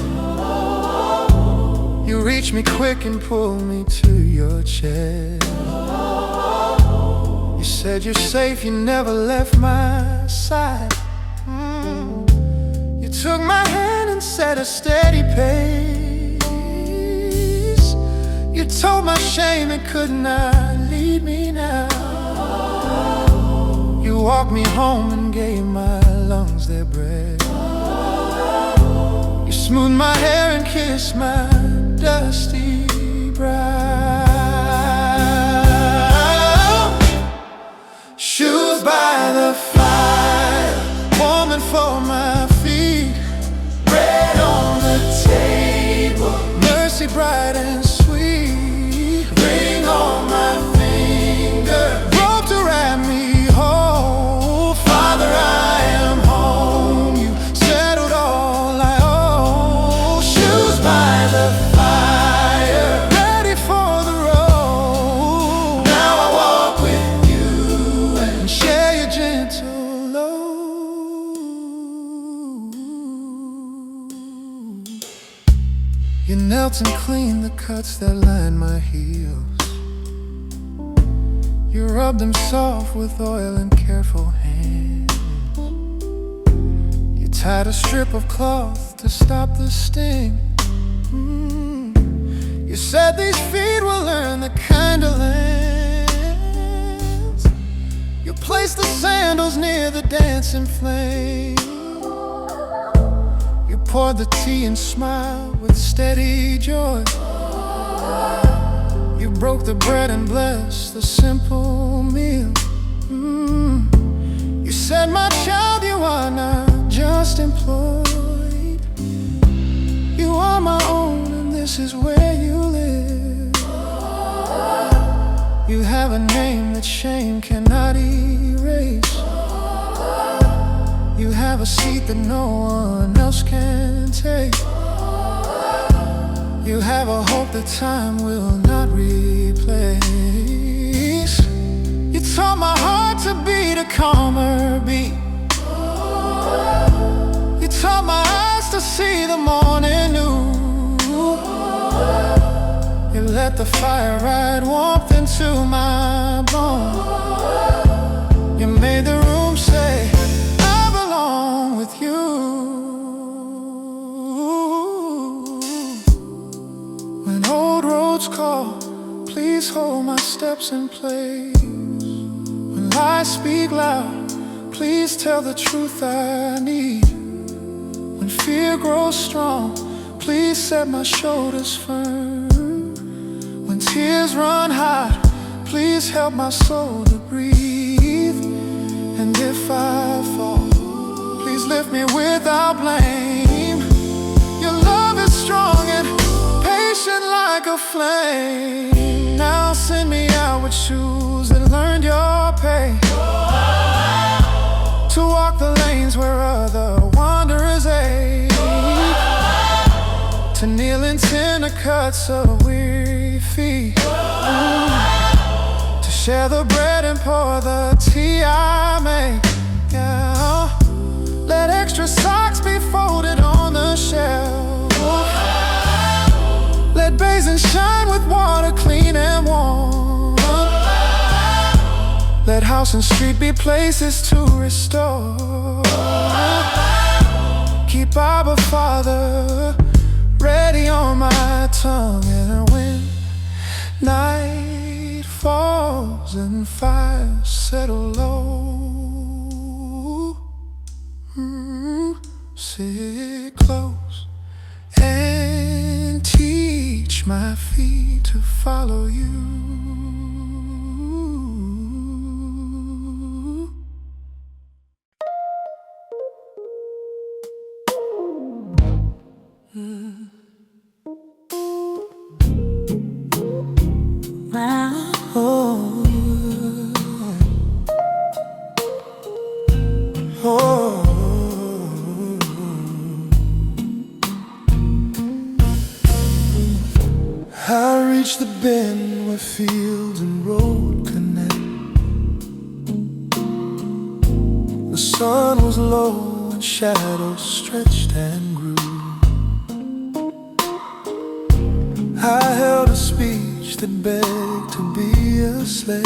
You reached me quick and pulled me to your chest. You said you're safe, you never left my side. You took my hand and set a steady pace. You told my shame it could not lead me now. You walked me home and gave my lungs their breath. You smoothed my hair and kissed my dusty brow. Shoes by the fire, warming for my feet. Bread on the table, mercy bright and sweet. Ring on my finger, You knelt and cleaned the cuts that lined my heels. You rubbed them soft with oil and careful hands. You tied a strip of cloth to stop the sting. You said these feet will learn the kind of lands. You placed the sandals near the dancing flame. You poured the tea and smiled with steady joy. You broke the bread and blessed the simple meal. You said, my child, you are not just employed. You are my own, and this is where you live. You have a name that shame cannot erase. You have a seat that no one else can take. You have a hope that time will not replace. You taught my heart to beat a calmer beat. You taught my eyes to see the morning new. You let the fire ride warmth into my bones. You made the room say, I belong with you. When old roads call, please hold my steps in place. When lies speak loud, please tell the truth I need. When fear grows strong, please set my shoulders firm. When tears run high, please help my soul to breathe. And if I fall, please lift me without blame. Your love is strong and patient like a flame. Now send me out with shoes that learned your pain, to walk the lanes where other wanderers ache, to kneel in tender cuts of weary feet, to share the bread and pour the tea I make. Yeah. Let extra socks be folded on the shelf. Let basins shine with water clean and warm. Let house and street be places to restore. Keep Abba Father ready on my tongue. And when night falls and fire settle low, sit close and teach my feet to follow you. I reached the bend where fields and road connect. The sun was low and shadows stretched and grew. I held a speech that begged to be a slave.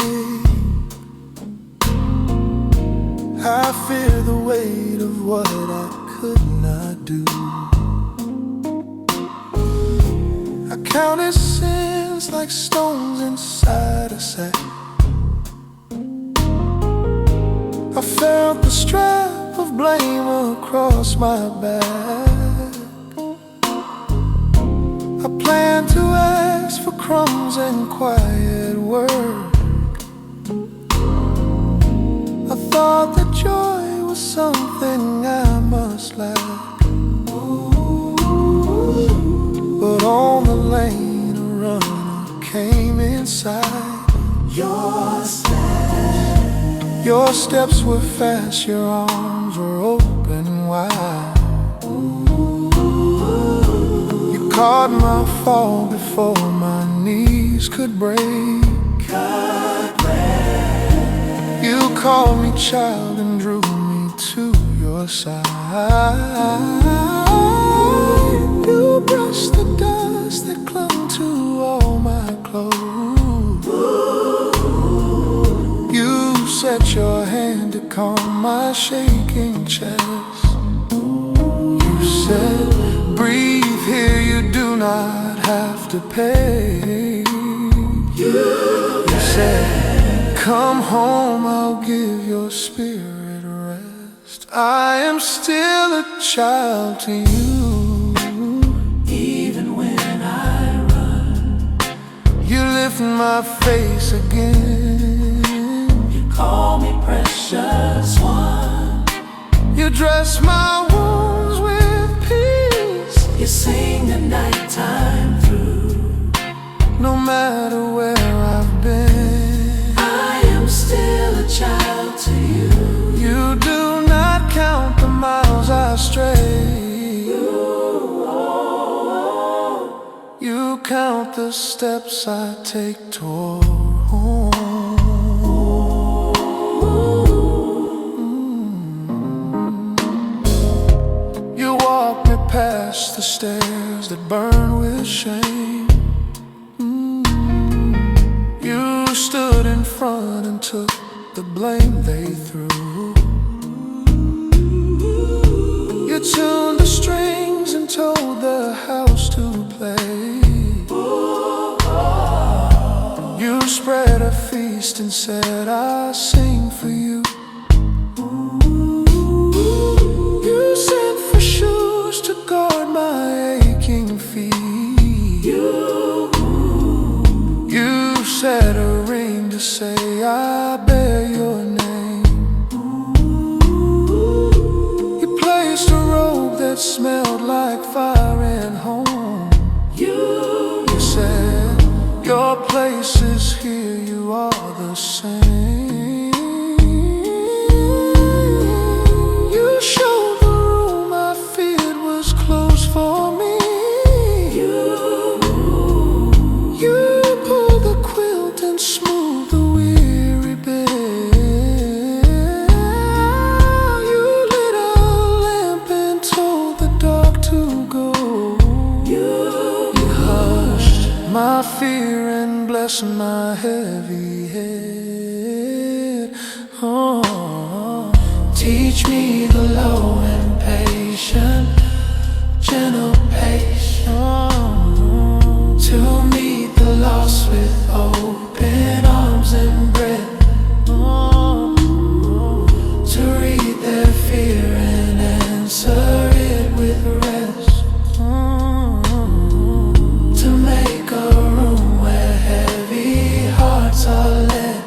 I fear the weight of what I could not do. I counted sins like stones inside a sack. I felt the strap of blame across my back. I planned to ask for crumbs and quiet work. I thought that joy was something I must lack. But on the lane a runner came inside. Your steps were fast, your arms were open wide. You caught my fall before my knees could break. You called me child and drew me to your side. You brushed the dust calm my shaking chest. You said, breathe here, you do not have to pay. You said, come home, I'll give your spirit rest. I am still a child to you. Even when I run, You lift my face again. you call me precious one. You dress my wounds with peace. You sing the nighttime through. No matter where I've been, I am still a child to you. You do not count the miles I stray. You count the steps I take toward home. You walk me past the stairs that burn with shame. You stood in front and took the blame they threw. You tuned the strings and told the house to play. You spread a feast and said, I sing for you. You sent for shoes to guard my aching feet. You said a ring to say I bear your name. You placed a robe that smelled like fire and home. You said, your place is here, you are the same. You showed the room I feared was closed for me. You pulled the quilt and smoothed the weary bed. You lit a lamp and told the dark to go. You hushed my fear and blessed my heavy head. Oh, teach me the low and patient, gentle pace. Oh, to meet the lost with open arms and breath. Oh, to read their fear and answer it with rest. To make a room where heavy hearts are led.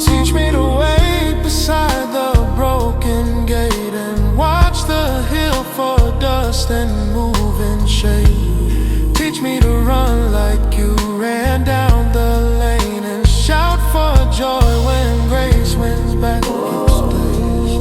Teach me to wait beside the broken gate and watch the hill for dust and move in shade. Teach me to run like you ran down the lane and shout for joy when grace wins back its place.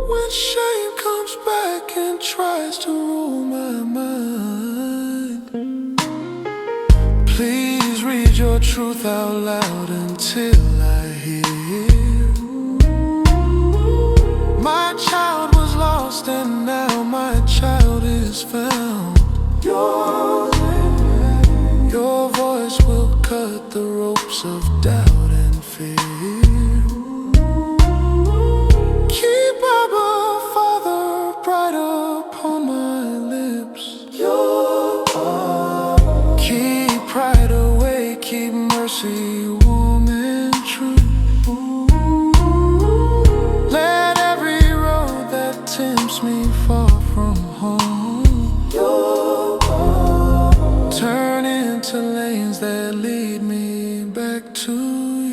When shame comes back and tries to rule my mind, please read your truth out loud until I hear. My child was lost and now my child is found. Your voice will cut the ropes of doubt and fear. Keep Abba, Father, bright upon my lips. Keep pride away, keep mercy warm and true. Let every road that tempts me far from home turn into lanes that lead me back to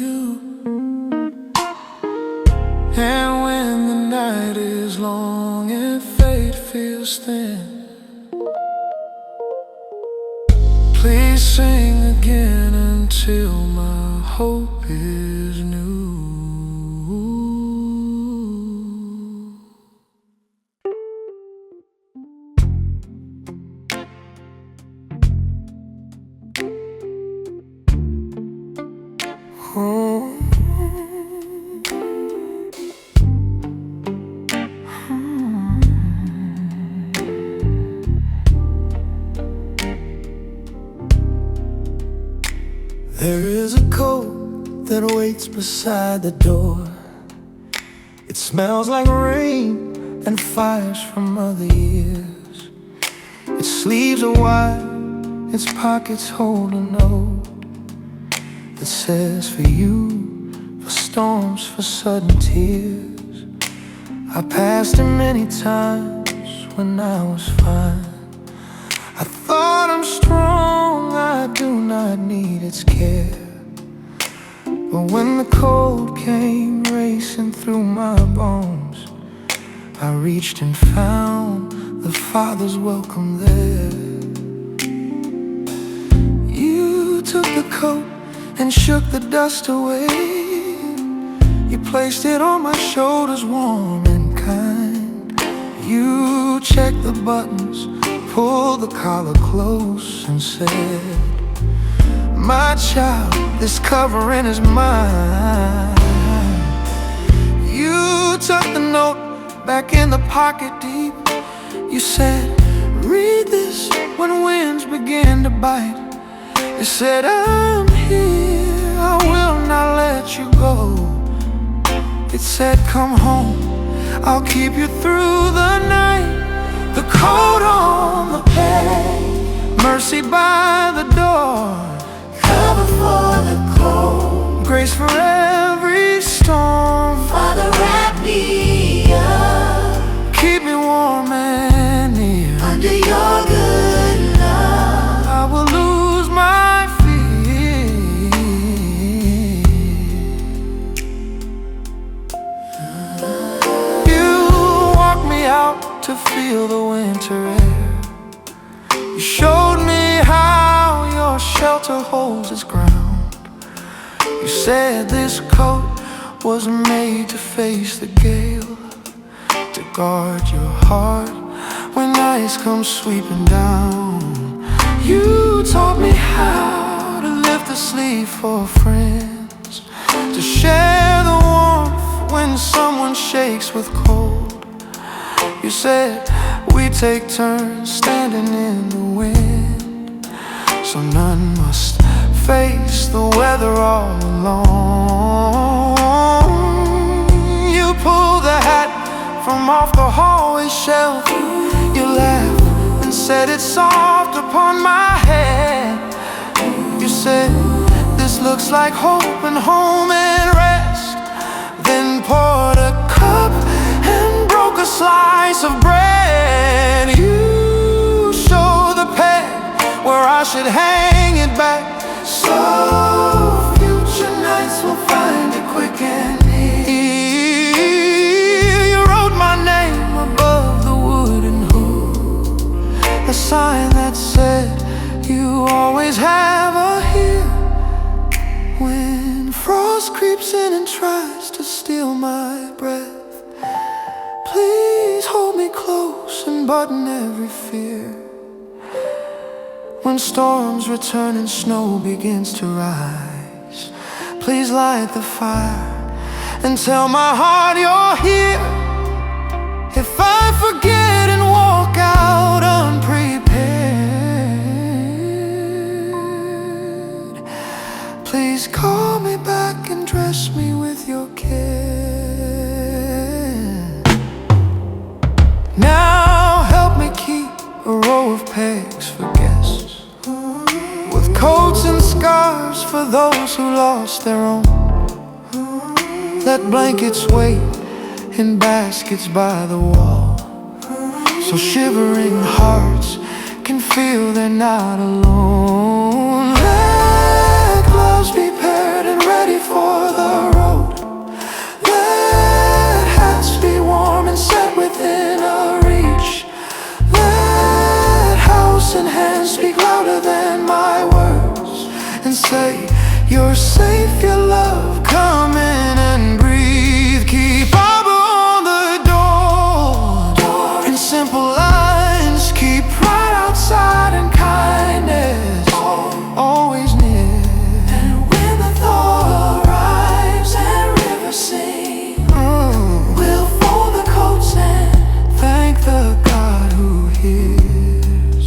you. And when the night is long and fate feels thin, please sing again until my hope is new. Oh. There is a coat that waits beside the door. It smells like rain and fires from other years. Its sleeves are wide, its pockets hold a note that says for you, for storms, for sudden tears. I passed it many times when I was fine. I thought I'm strong, I do not need its care. But when the cold came racing through my bones, I reached and found the Father's welcome there. You took the coat and shook the dust away. You placed it on my shoulders, warm and kind. You checked the buttons, pulled the collar close and said, my child, this covering is mine. You tucked the note back in the pocket deep. You said, read this when winds begin to bite. You said, I'm here, I will not let you go. It said, come home, I'll keep you through the night. The coat on the peg, mercy by the door, Cover for the cold, grace for every storm. Father, wrap me up, Keep me warm and near. under your good love. I will lose my fear. You walked me out to feel the winter air. You showed me how your shelter holds its ground. You said this coat was made to face the gale, to guard your heart when ice comes sweeping down. You taught me how to lift a sleeve for friends, to share the warmth when someone shakes with cold. You said we take turns standing in the wind, so none must face the weather all alone. You pulled the hat from off the hallway shelf. You laughed and said it's soft upon my head. You said this looks like hope and home and rest. Then poured a cup and broke a slice of bread. You showed the peg where I should hang it back, so future nights will find it quick and near. You wrote my name above the wooden hood, a sign that said you always have a here. When frost creeps in and tries to steal my breath, please hold me close and button every fear. When storms return and snow begins to rise, please light the fire and tell my heart you're here. If I forget and walk out unprepared, please call me back and dress me with your care. Now help me keep a row of pegs for guests, with coats and scarves for those who lost their own. Let blankets wait in baskets by the wall, so shivering hearts can feel they're not alone. Let gloves be paired and ready for the road. Let hats be warm and set within a reach. Let house and hands speak louder than my words and say you're safe, your love, come in and breathe. Keep Abba on the door, in simple lines. Keep pride outside and kindness always near. And when the thaw arrives and rivers sing, we'll fold the coats and thank the God who hears.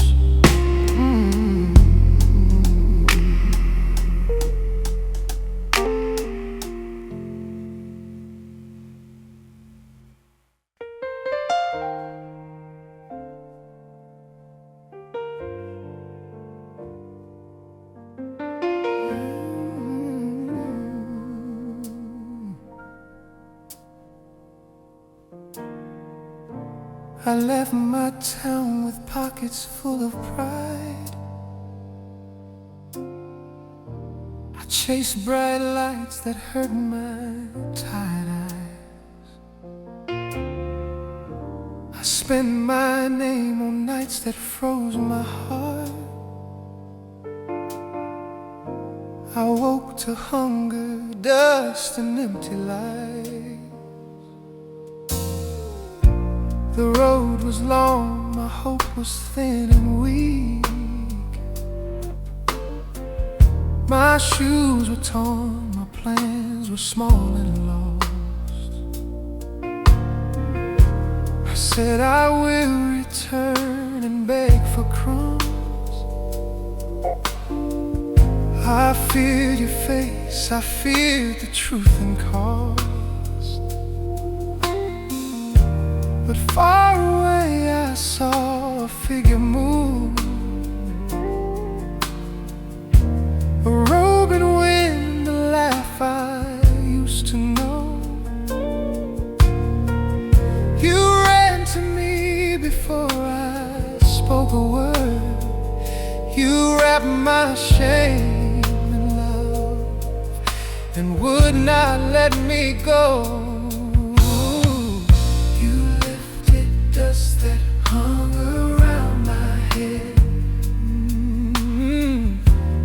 I left my town with pockets full of pride. I chased bright lights that hurt my tired eyes. I spent my name on nights that froze my heart. I woke to hunger, dust, and empty lies. The road was long, my hope was thin and weak. My shoes were torn, my plans were small and lost. I said I will return and beg for crumbs. I feared your face, I feared the truth and cost. But far away I saw a figure move, a robe and wind, a laugh I used to know. You ran to me before I spoke a word. You wrapped my shame in love and would not let me go. Dust that hung around my head.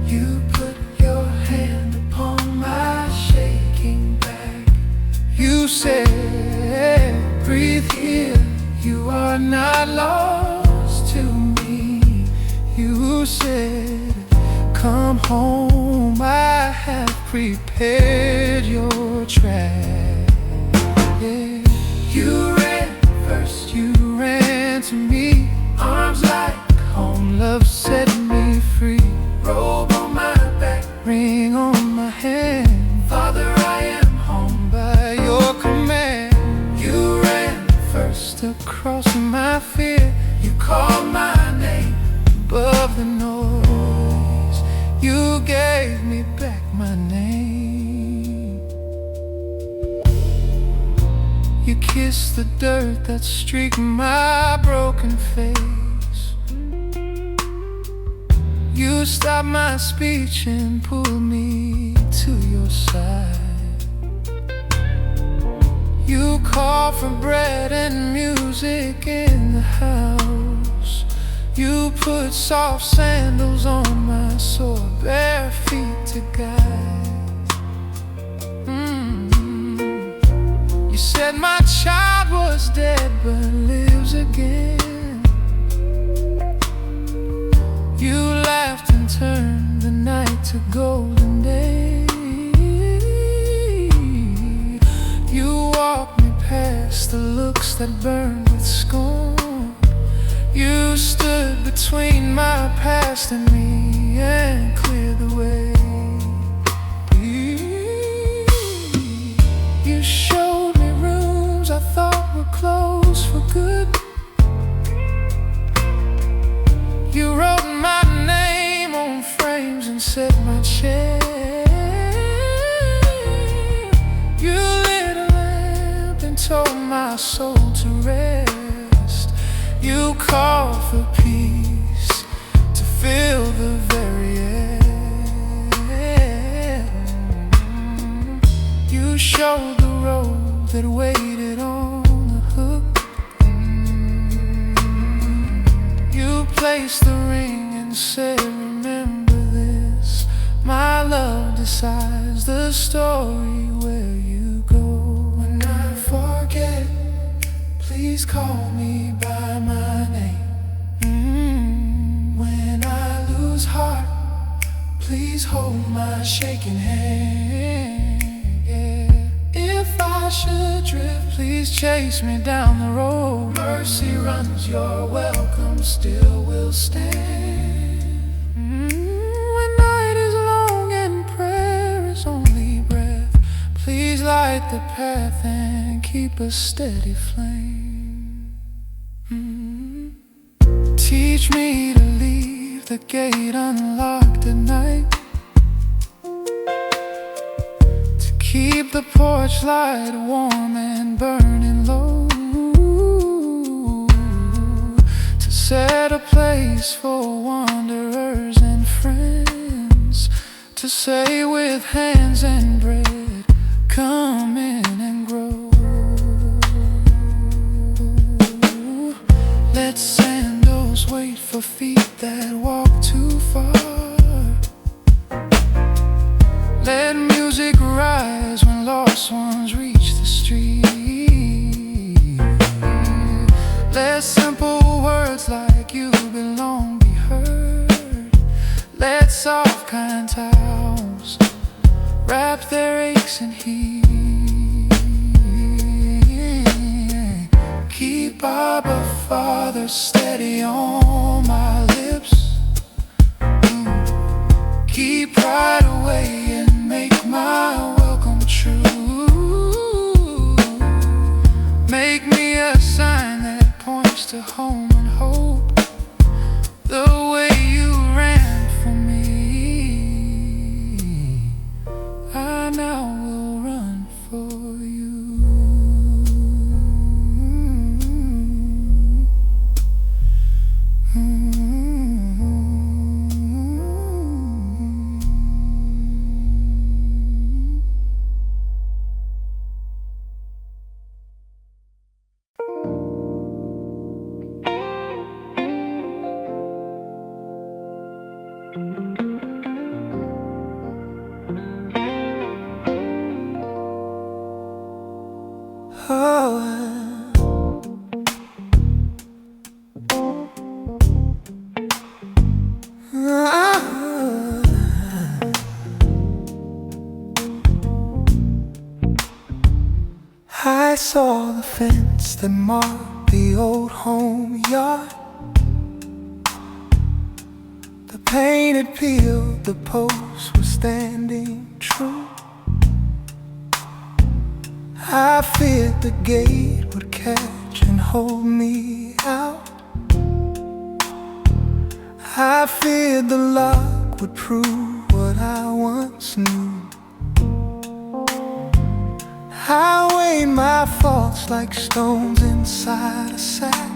You put your hand upon my shaking back. You said, breathe here, you are not lost to me. You said, come home, I have prepared your track. Yeah. You ran first, you ran to me, arms like home, love set me free. Robe on my back, ring on my hand, Father, I am home by your command. You ran first across my fear, you called my name above the noise. You gave me back my name. You kissed the dirt that streaked my broken face. You stopped my speech and pulled me to your side. You called for bread and music in the house. You put soft sandals on my sore bare feet to guide. You said my child was dead but lives again. You laughed and turned the night to golden day. You walked me past the looks that burned with scorn. You stood between my past and me and cleared the way. You showed me rooms I thought were closed for good. You wrote my name on frames and set my chair. You lit a lamp and told my soul to rest. You called for peace to fill the very air. You showed the road that waited on the hook. You placed the ring and said, remember this, my love decides the story where you go. When I forget, please call me by my name. When I lose heart, please hold my shaking hand. If I should drift, please chase me down the road. Mercy runs, your welcome still will stand. When night is long and prayer is only breath, please light the path and keep a steady flame. Teach me to leave the gate unlocked at night, keep the porch light warm and burning low. set a place for wanderers and friends to say with hands and bread, come in and grow. Let sandals wait for feet that walk too far. Let music rise when lost ones reach the street. Let simple words like you belong be heard. Let soft kind towels wrap their aches in heat. Keep Abba Father steady on my lips. Keep pride away and make my welcome true. Make me a sign that points to home and hope, the way you ran for me. I now will run for you. I saw the fence that marked the old home yard. The paint had peeled, the posts were standing true. I feared the gate would catch and hold me out. I feared the lock would prove what I once knew. I weighed my faults like stones inside a sack.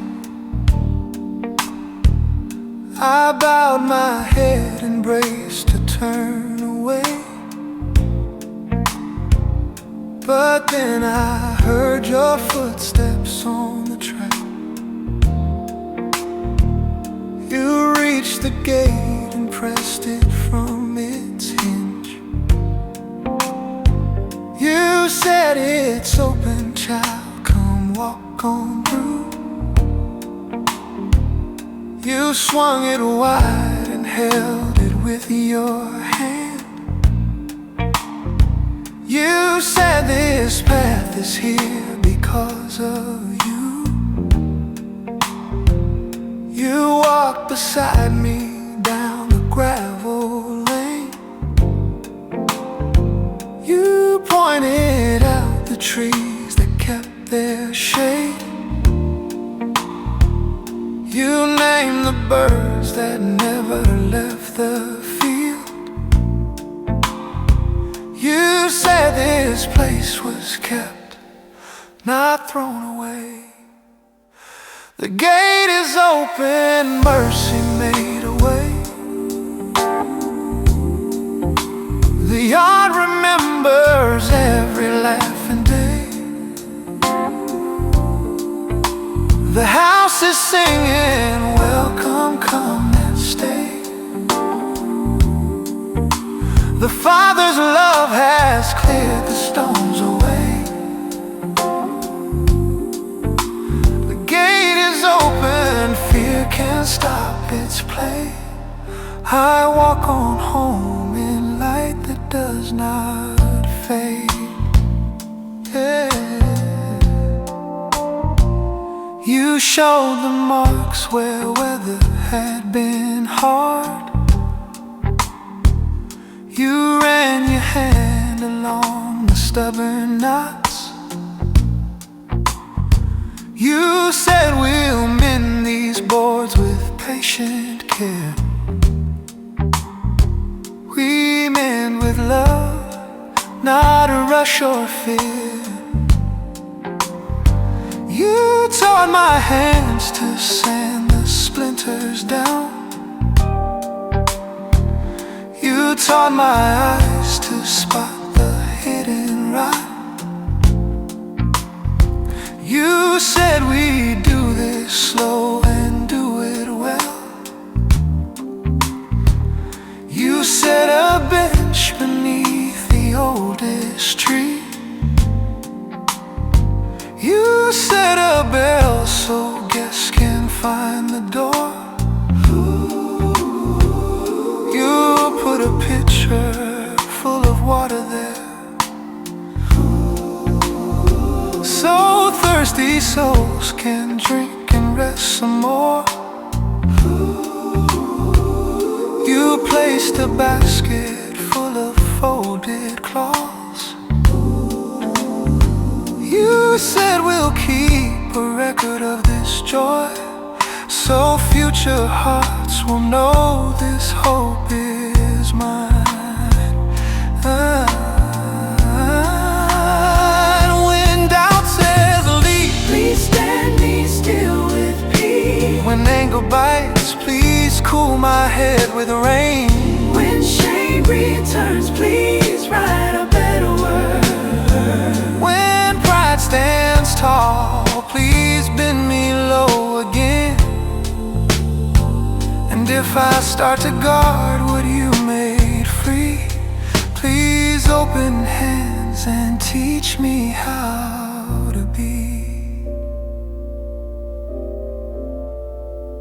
I bowed my head and braced to turn away. But then I heard your footsteps on the track. You reached the gate and pressed it from its hinge. You said it's open, child, come walk on through. You swung it wide and held it with your hand. You said this path is here because of you. You walked beside me down the gravel lane. You pointed out the trees that kept their shade. You named the birds that never left the field. You said this place was kept, not thrown away. The gate is open, mercy made a way. The yard remembers every laughing day. The house is singing, welcome, come and stay. The Father's love has cleared the stones away. The gate is open, fear can't stop its play. I walk on home in light that does not fade. Yeah. You showed the marks where weather had been hard. You ran your hand along the stubborn knots. You said we'll mend these boards with patient care. We mend with love, not a rush or fear. You taught my hands to sand the the splinters down. You taught my eyes to spot the hidden rot. You said we do this slow and do it well. You set a bench beneath the oldest tree. You set a bell so guests can find the door. You put a pitcher full of water there, so thirsty souls can drink and rest some more. You placed a basket full of folded cloths. You said we'll keep a record of this joy, so future hearts will know this hope is mine. When doubt says leave, Please stand me still with peace. when anger bites, please cool my head with rain. When shame returns, please write a better word. When pride stands tall, please bend me low again. And if I start to guard what you made free, please open hands and teach me how to be.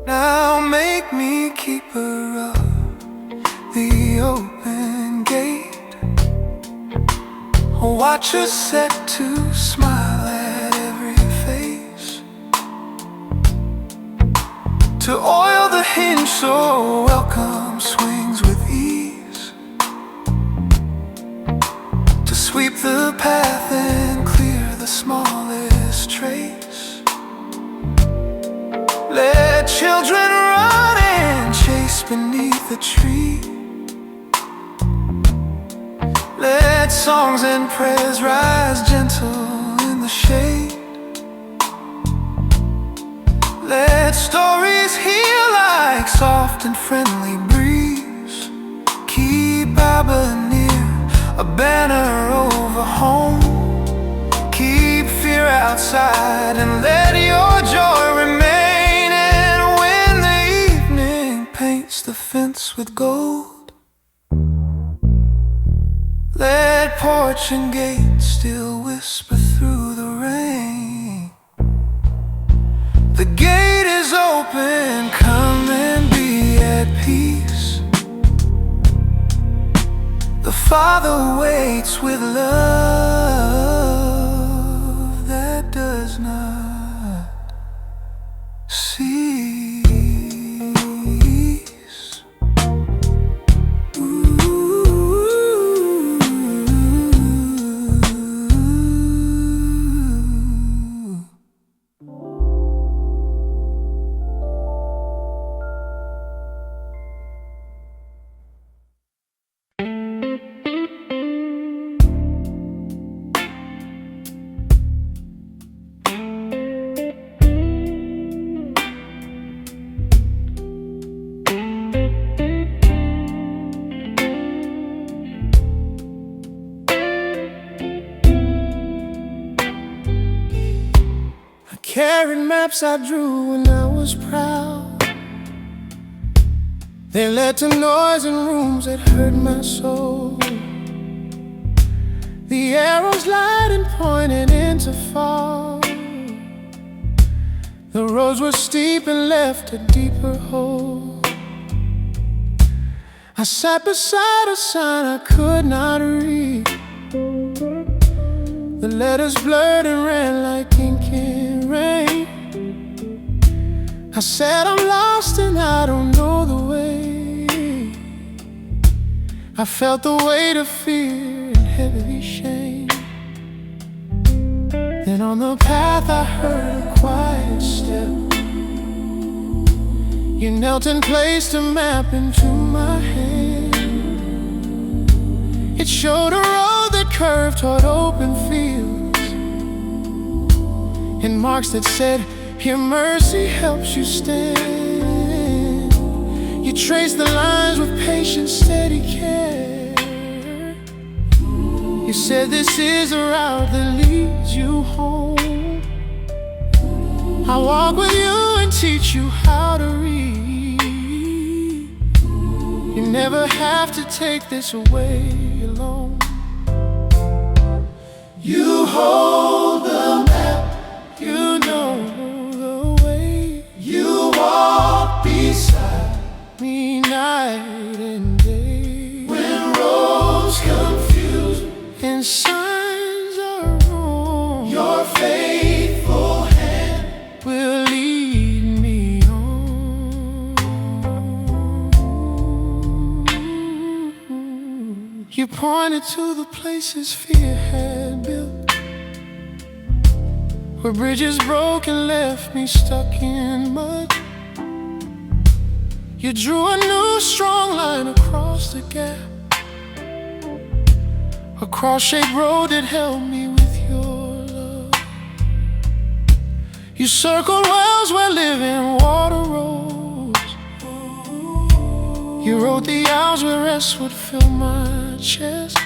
Now make me keeper of the open gate, a watcher set to smile at every face, to oil the hinge so welcome swings with ease, to sweep the path and clear the smallest trace. Let children run and chase beneath the tree. Let songs and prayers rise gentle in the shade. Let stories heal like soft and friendly breeze. Keep Abba near, a banner over home. Keep fear outside and let your joy remain. And when the evening paints the fence with gold, let porch and gate still whisper through the rain. The gate is open, come and be at peace. The Father waits with love that does not cease. Carried maps I drew when I was proud. They led to noise in rooms that hurt my soul. The arrows lied and pointed into fall. The roads were steep and left a deeper hole. I sat beside a sign I could not read. The letters blurred and ran like ink in rain. I said I'm lost and I don't know the way. I felt the weight of fear and heavy shame. Then on the path I heard a quiet step. You knelt and placed a map into my hand. It showed a road that curved toward open fields, and marks that said, "Here mercy helps you stand." You trace the lines with patient, steady care. You said this is a route that leads you home. I walk with you and teach you how to read. You never have to take this away alone. You hold the map, You know the way. you walk beside Me night and day. when roads confuse And signs are wrong, your faithful hand. will lead me on. You pointed to the places fear had built, where bridges broke and left me stuck in mud. You drew a new strong line across the gap, a cross-shaped road that held me with your love. You circled wells where living water rose. You wrote the hours where rest would fill my chest.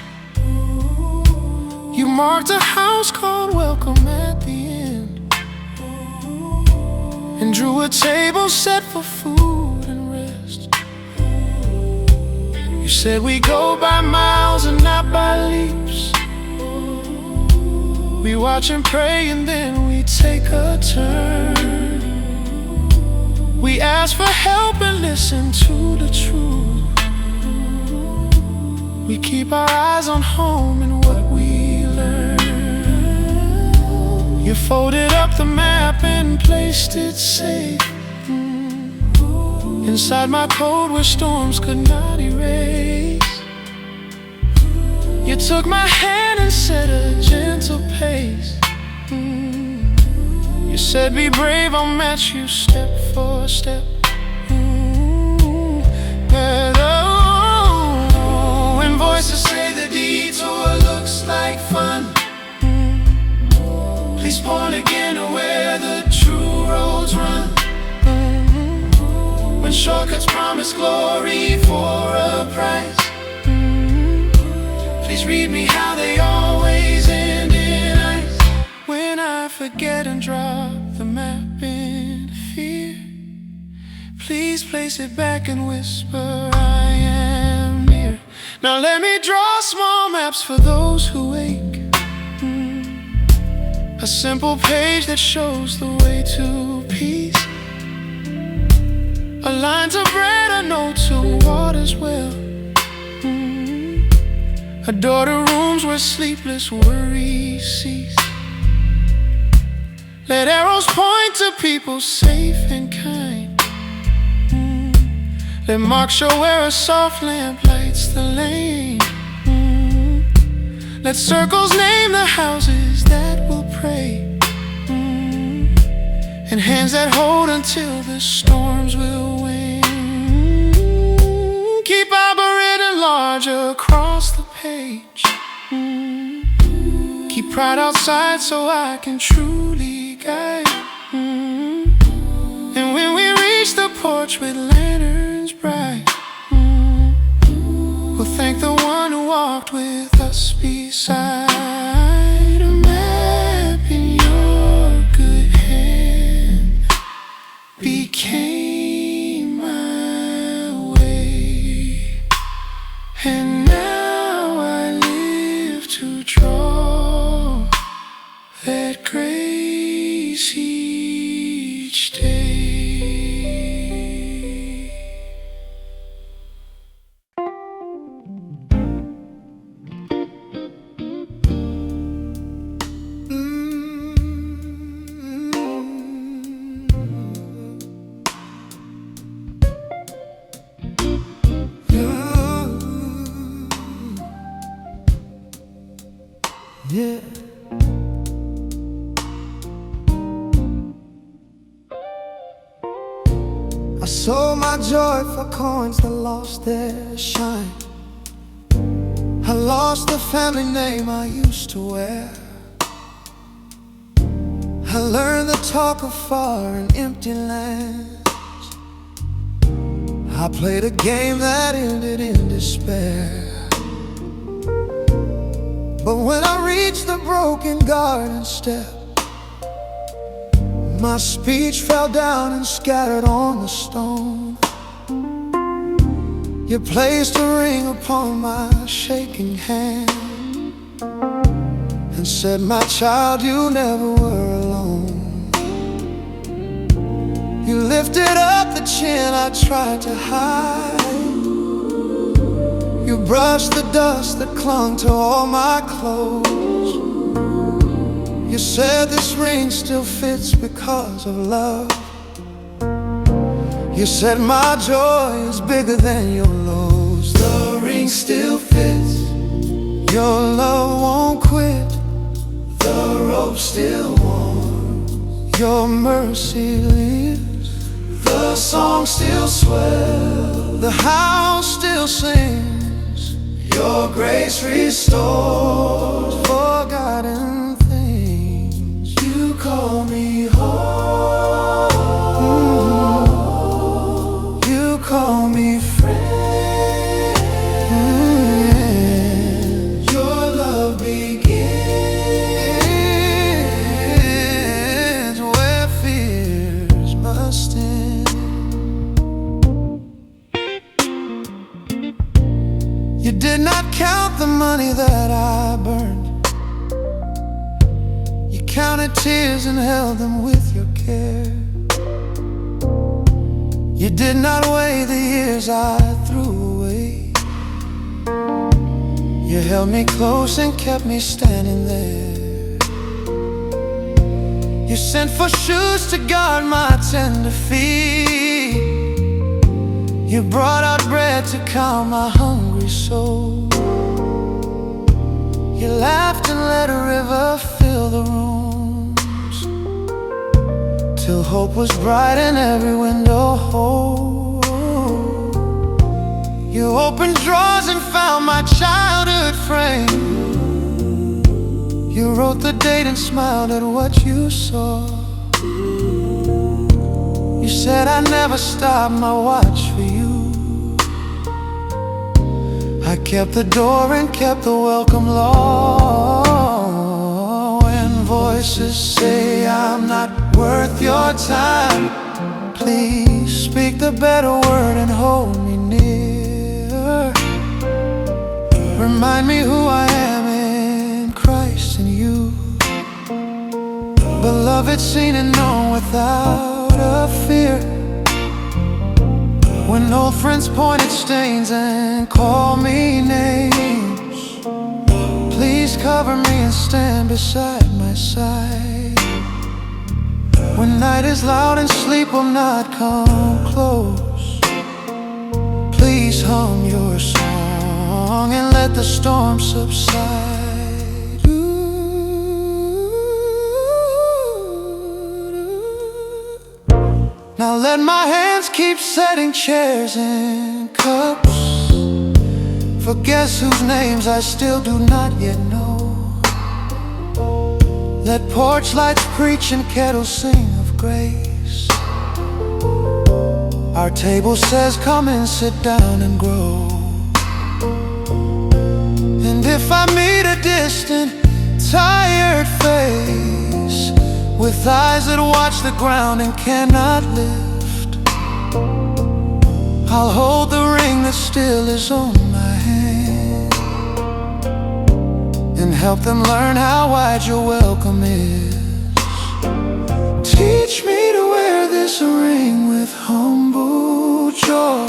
You marked a house called welcome at the end, and drew a table set for food and rest. You said we go by miles and not by leaps. We watch and pray and then we take a turn. We ask for help and listen to the truth. We keep our eyes on home and what we learn. You folded up the map and placed it safe inside my code where storms could not erase. You took my hand and set a gentle pace. You said be brave, I'll match you step for step. When voices say the detour looks like fun, please point again to where the true roads run. When shortcuts promise glory for a price, please read me how they always end in ice. When I forget and drop the map in fear, please place it back and whisper I am near. Now let me draw small maps for those who ache, a simple page that shows the way to peace. A line to bread, a note to water's well, a door to rooms where sleepless worries cease. Let arrows point to people safe and kind. Let marks show where a soft lamp lights the lane. Let circles name the houses that will pray, and hands that hold until the storms will wane. Keep arboretum large across the page. Keep pride outside so I can truly guide. And when we reach the porch with lanterns bright, we'll thank the one who walked with us beside. A map in your good hand became my way, and now I live to draw that grace each day. Yeah. I sold my joy for coins that lost their shine. I lost the family name I used to wear. I learned the talk of far and empty lands. I played a game that ended in despair. But when I reached the broken garden step, my speech fell down and scattered on the stone. You placed a ring upon my shaking hand and said, "My child, you never were alone." You lifted up the chin I tried to hide. You brushed the dust that clung to all my clothes. You said, "This ring still fits because of love." You said, "My joy is bigger than your lows." The ring still fits. Your love won't quit. The rope still warms. Your mercy lives. The song still swells. The house still sings. Your grace restores forgotten things. You call me home. You call me friend. Your love begins where fears must end. You did not count the money that I burned. You counted tears and held them with your care. You did not weigh the years I threw away. You held me close and kept me standing there. You sent for shoes to guard my tender feet. You brought out bread to calm my hungry soul. You laughed and let a river fill the rooms, till hope was bright in every window hole. You opened drawers and found my childhood frame. You wrote the date and smiled at what you saw. You said I never stopped my watch for you. I kept the door and kept the welcome law. When voices say I'm not worth your time, please speak the better word and hold me near. Remind me who I am in Christ and you. Beloved, seen and known without a fear. When old friends pointed stains and called me names, please cover me and stand beside my side. When night is loud and sleep will not come close, please hum your song and let the storm subside. Now let my hands keep setting chairs and cups for guess whose names I still do not yet know. Let porch lights preach and kettles sing of grace. Our table says, "Come and sit down and grow." And if I meet a distant, tired face with eyes that watch the ground and cannot lift, I'll hold the ring that still is on my hand and help them learn how wide your welcome is. Teach me to wear this ring with humble joy,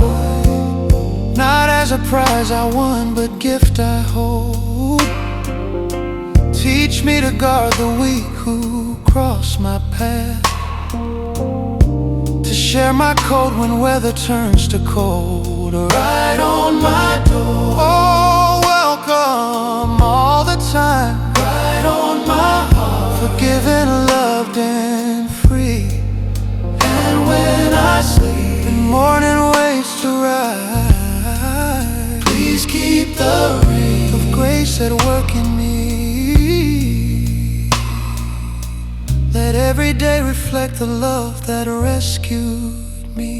not as a prize I won, but gift I hold. Teach me to guard the weak who cross my path, to share my coat when weather turns to cold. Right on my door, oh, welcome all the time. Right on my heart, forgiven, loved, and free. And when I sleep and morning waits to rise, please keep the ring of grace at work in me. Let every day reflect the love that rescued me.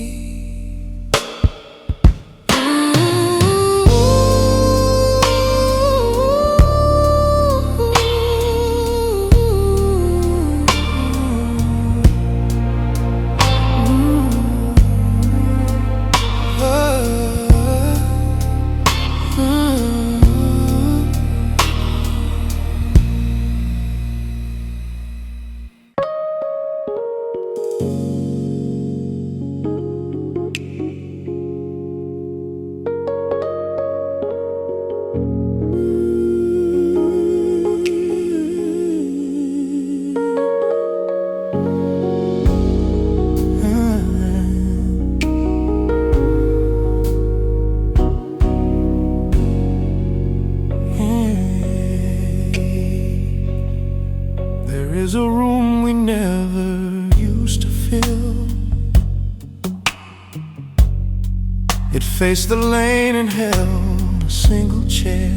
There's a room we never used to fill. It faced the lane and held a single chair.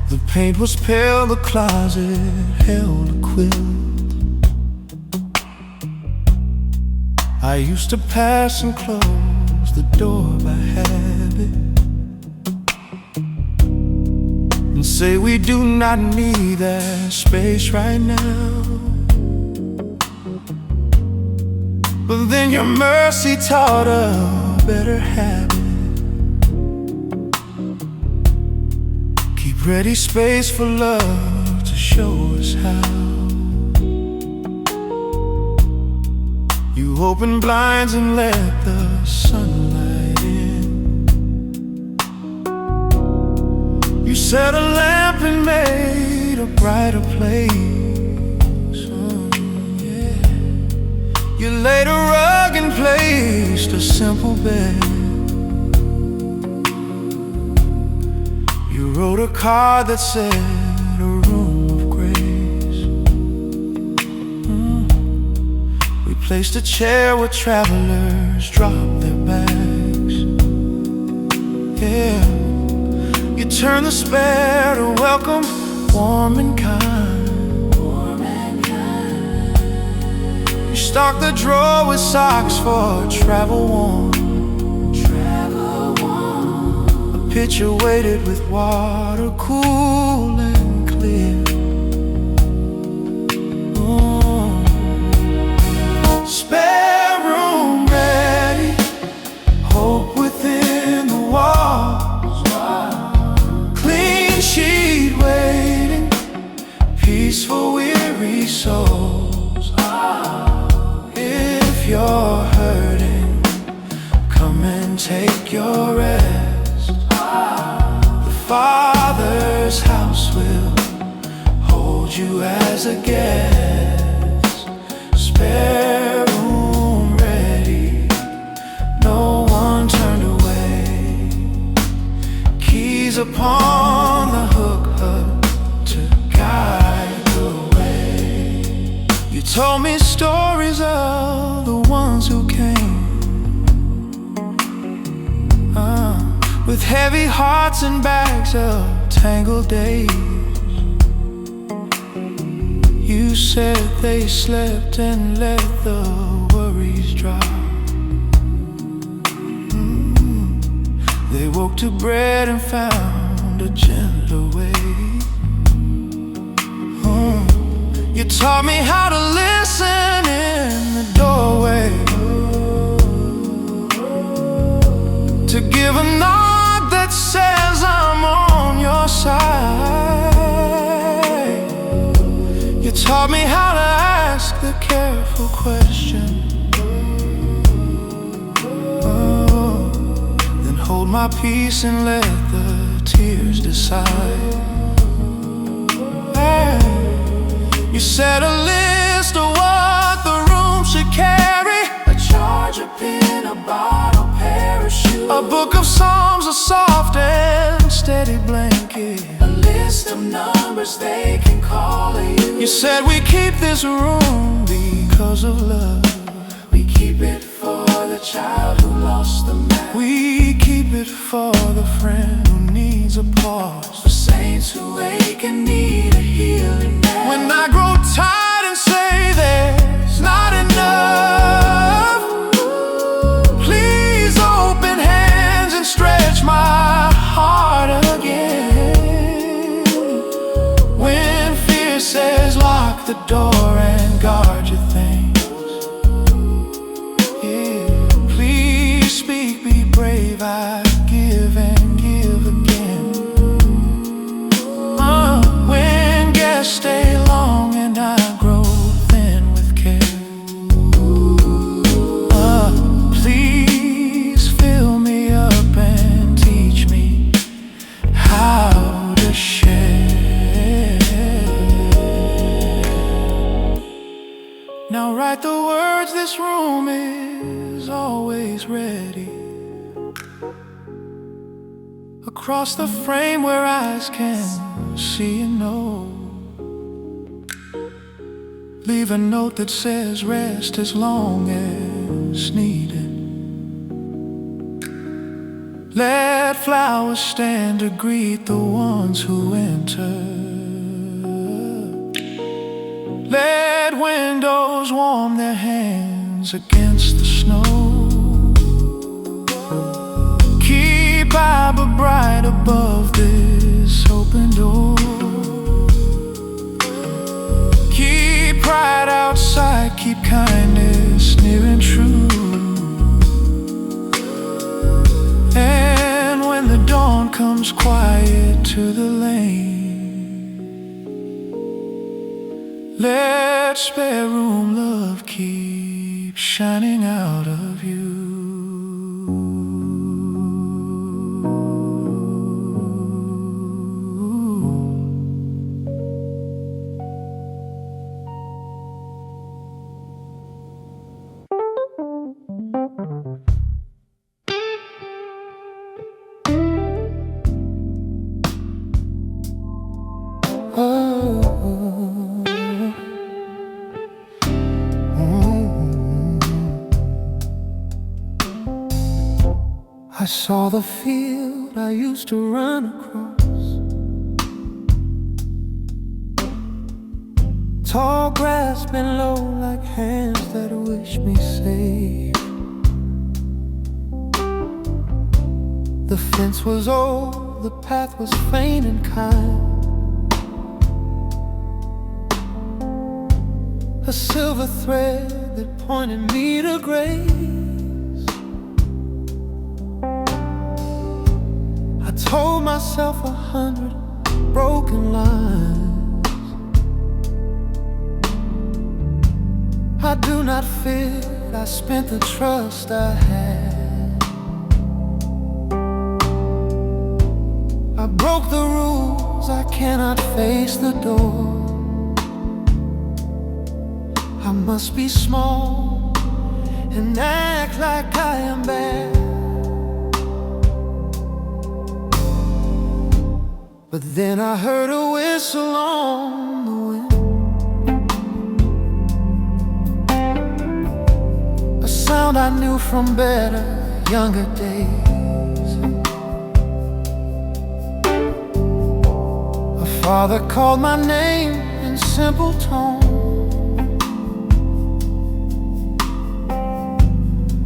The paint was pale, the closet held a quilt. I used to pass and close the door by habit and say we do not need that space right now. But then your mercy taught a better habit. Keep ready space for love to show us how. You open blinds and let the sunlight in. You set a lamp and made a brighter place. You laid a rug and placed a simple bed. You wrote a card that said a room of grace. We placed a chair where travelers drop their bags. Yeah, you turned the spare to welcome warm and kind. Stock the drawer with socks for travel warm. A pitcher weighted with water, cool and clear. Spare room ready, hope within the walls. Clean sheet waiting, peace for weary souls. If you're hurting, come and take your rest. The Father's house will hold you as a guest. Spare room ready, no one turned away. Keys upon the hook to guide the way. You told me stories of the ones who came with heavy hearts and bags of tangled days. You said they slept and let the worries drop. They woke to bread and found a gentler way. You taught me how to listen in the doorway, to give a nod that says I'm on your side. You taught me how to ask the careful question, then hold my peace and let the tears decide. You set a list of what the room should carry: a charger, pin, a bottle, parachute, a book of psalms, a soft and steady blanket, a list of numbers they can call you. You said we keep this room because of love. We keep it for the child who lost the map. We keep it for the friend who needs a pause, for saints who wake and need a healing nap. When I grow tired and say there's not enough, please open hands and stretch my heart again. When fear says lock the door and guard your things, yeah, please speak, be brave, I give this room is always ready. Across the frame where eyes can see and know. Leave a note that says rest as long as needed. Let flowers stand to greet the ones who enter. Let windows warm their hands against the snow. Keep Bible bright above this open door. Keep pride outside, keep kindness near and true. And when the dawn comes quiet to the lane, let spare room love keep shining out of you. I saw the field I used to run across. Tall grass bent low like hands that wish me safe. The fence was old, the path was faint and kind. A silver thread that pointed me to grace. I told myself 100 broken lines. I do not fit, I spent the trust I had. I broke the rules, I cannot face the door. I must be small and act like I am bad. But then I heard a whistle on the wind, a sound I knew from better, younger days. A father called my name in simple tone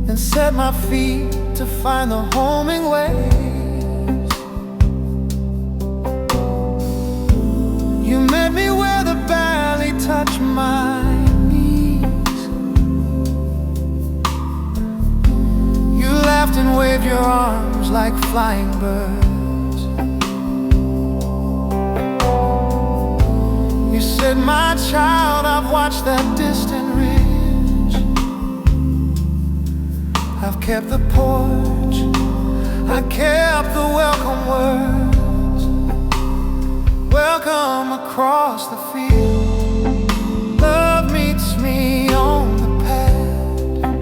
and set my feet to find the homing way. You met me where the barely touched my knees. You laughed and waved your arms like flying birds. You said, my child, I've watched that distant ridge. I've kept the porch, I kept the welcome words. Welcome across the field. Love meets me on the path.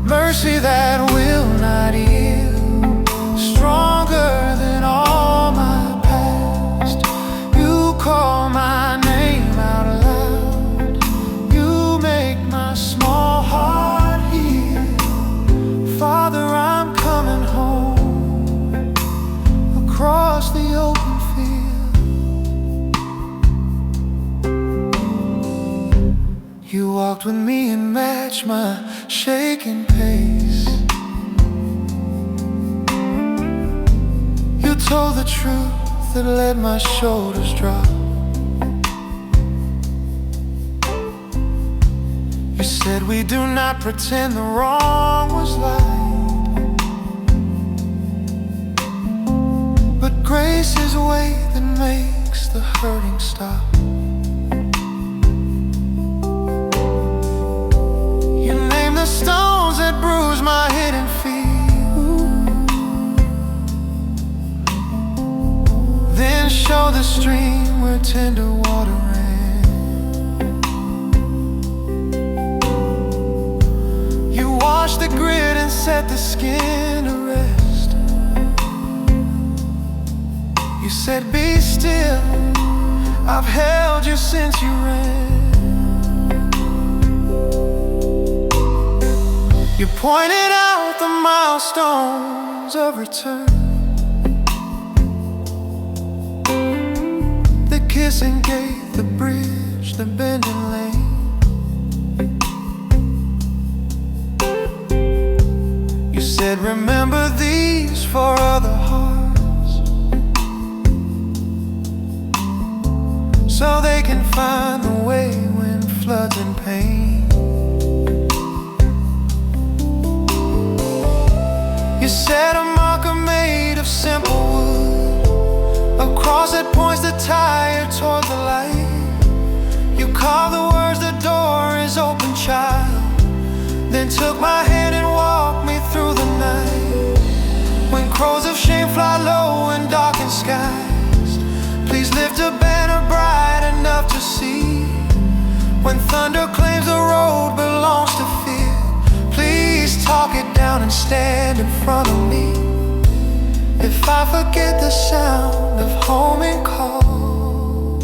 Mercy that will not yield. Stronger than all my past. You call my name out loud. You make my small heart heal. Father, I'm coming home. Across the open you walked with me and matched my shaking pace. You told the truth that let my shoulders drop. You said we do not pretend the wrong was right, but grace is a way that makes the hurting stop. The stones that bruise my hidden feet, then show the stream where tender water ran. washed the grit and set the skin to rest. You said be still, I've held you since you ran. You pointed out the milestones of return, the kissing gate, the bridge, the bending lane. You said remember these for other hearts, so they can find the way when floods and pain. You said a marker made of simple wood, a cross that points the tire toward the light. You carved the words, the door is open, child, then took my hand and walked me through the night. When crows of shame fly low in darkened skies, please lift a banner bright enough to see. When thunder claims the road belongs to fear, please talk it down and stand in front of me. If I forget the sound of homing calls,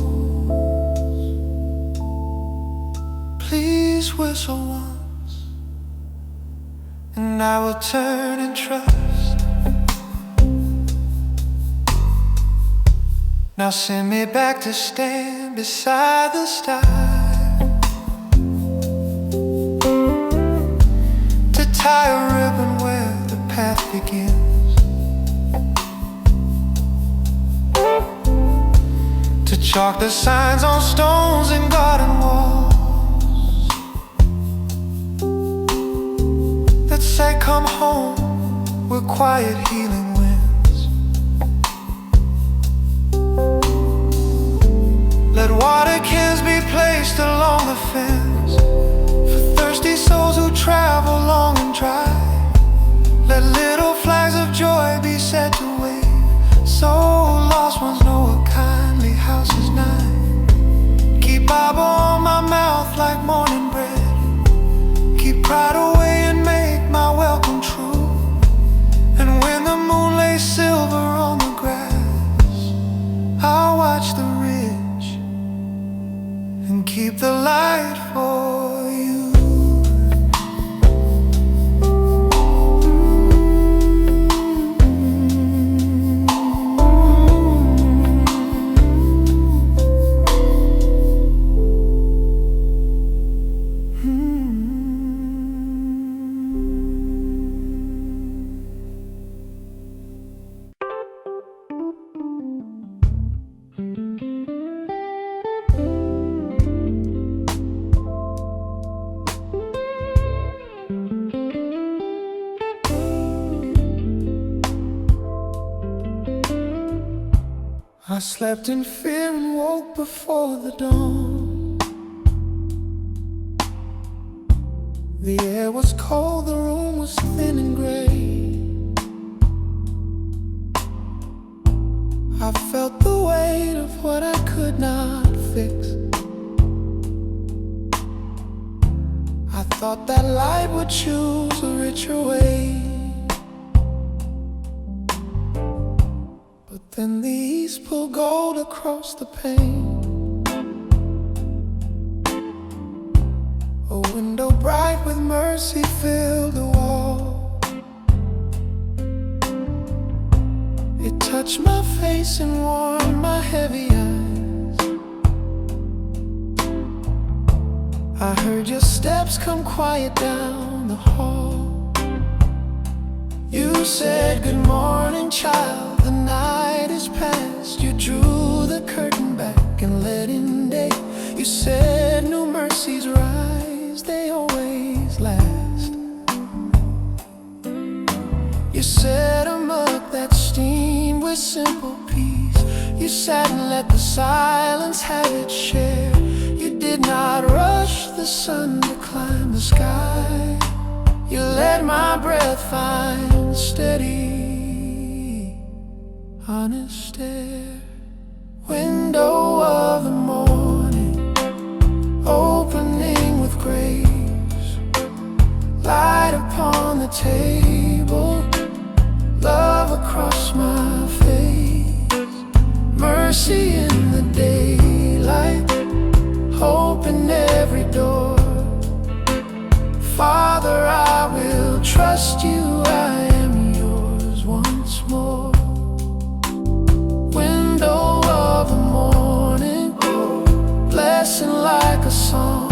please whistle once, and I will turn and trust. Now send me back to stand beside the stile, to tie a ribbon where the path begins, to chalk the signs on stones and garden walls that say come home with quiet healing winds. Let water cans be placed along the fence for thirsty souls who travel long and dry. Let little flags of joy be set to wave, so lost ones know a kindly house is nigh. Keep Bible on my mouth like morning bread, keep pride away and make my welcome true. And when the moon lays silver on the grass, I'll watch the ridge and keep the light for you. I slept in fear and woke before the dawn. The air was cold, the room was thin and gray. I felt the weight of what I could not fix. I thought that light would choose a richer way, but then the east pulled gold across the pane. A window bright with mercy filled the wall. It touched my face and warmed my heavy eyes. I heard your steps come quiet down the hall. You said, "Good morning, child, the night is past." You drew the curtain back and let in day. You said, "New mercies rise, they always last." You set a mug that steamed with simple peace. You sat and let the silence have its share. You did not rush the sun to climb the sky. You let my breath find steady, honest stare. Window of the morning, opening with grace, light upon table, love across my face, mercy in the daylight, hope in every door. Father, I will trust you, I am yours once more. Window of the morning, blessing like a song.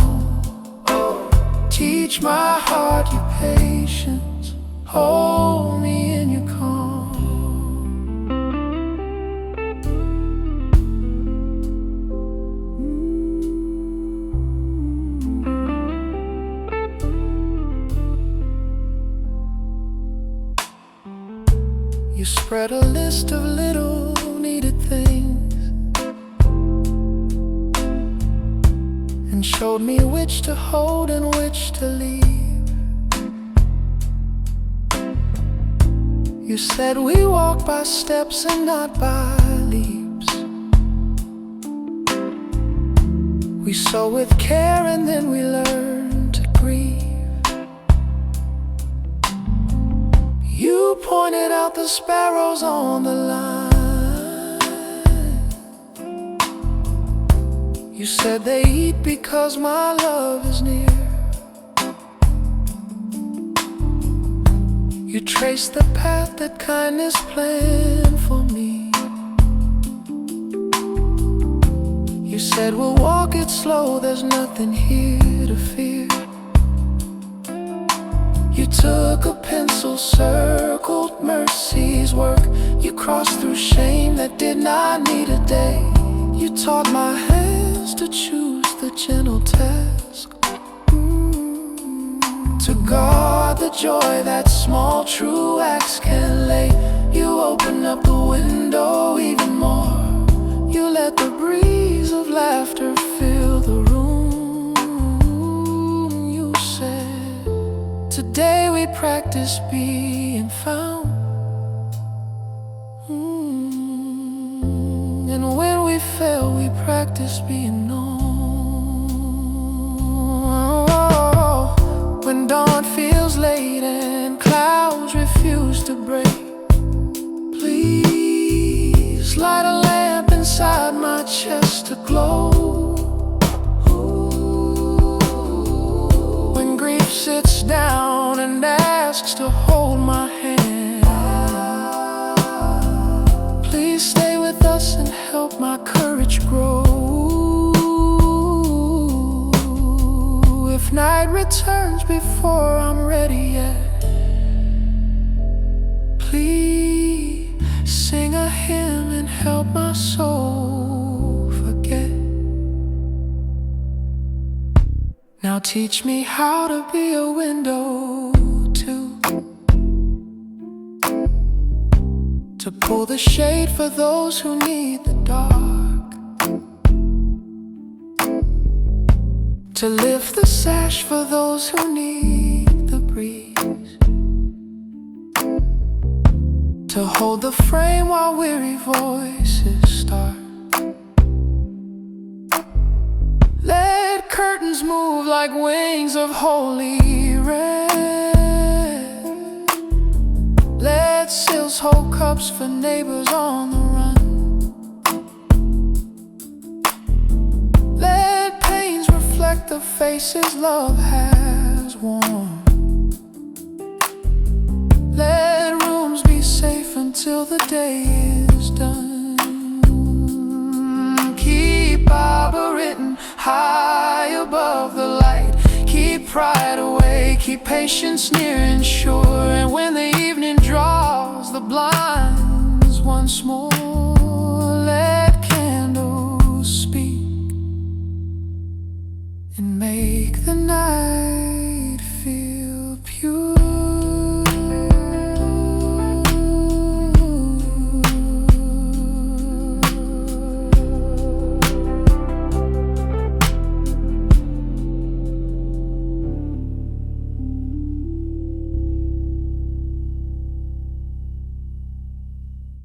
Teach my heart your patience, hold me in your calm. You spread a list of little needed things and showed me which to hold and which to leave. You said we walk by steps and not by leaps. We sow with care and then we learn to grieve. You pointed out the sparrows on the line. You said they eat because my love is near. You traced the path that kindness planned for me. You said we'll walk it slow, there's nothing here to fear. You took a pencil, circled mercy's work. You crossed through shame that did not need a day. You taught my hands to choose the gentle task, to guard the joy that small true acts can lay. You opened up the window even more. You let the breeze of laughter fill the room. You said, today we practice being found. And when we fail, we practice being known. When dawn feels late and clouds refuse to break, please light a lamp inside my chest to glow. When grief sits down and asks to hold my hand, please stay with us and help my courage grow. If night returns before I'm ready yet, please sing a hymn and help my soul forget. Now teach me how to be a window too, to pull the shade for those who need the dark, to lift the sash for those who need the breeze, to hold the frame while weary voices start. Let curtains move like wings of holy red. Let sills hold cups for neighbors on the run. Let pains reflect the faces love has worn. Let rooms be safe until the day is done. Keep Abba written high above the light. Keep pride away, keep patience near and sure. And when the evening draws the blinds once more, let candles speak and make the night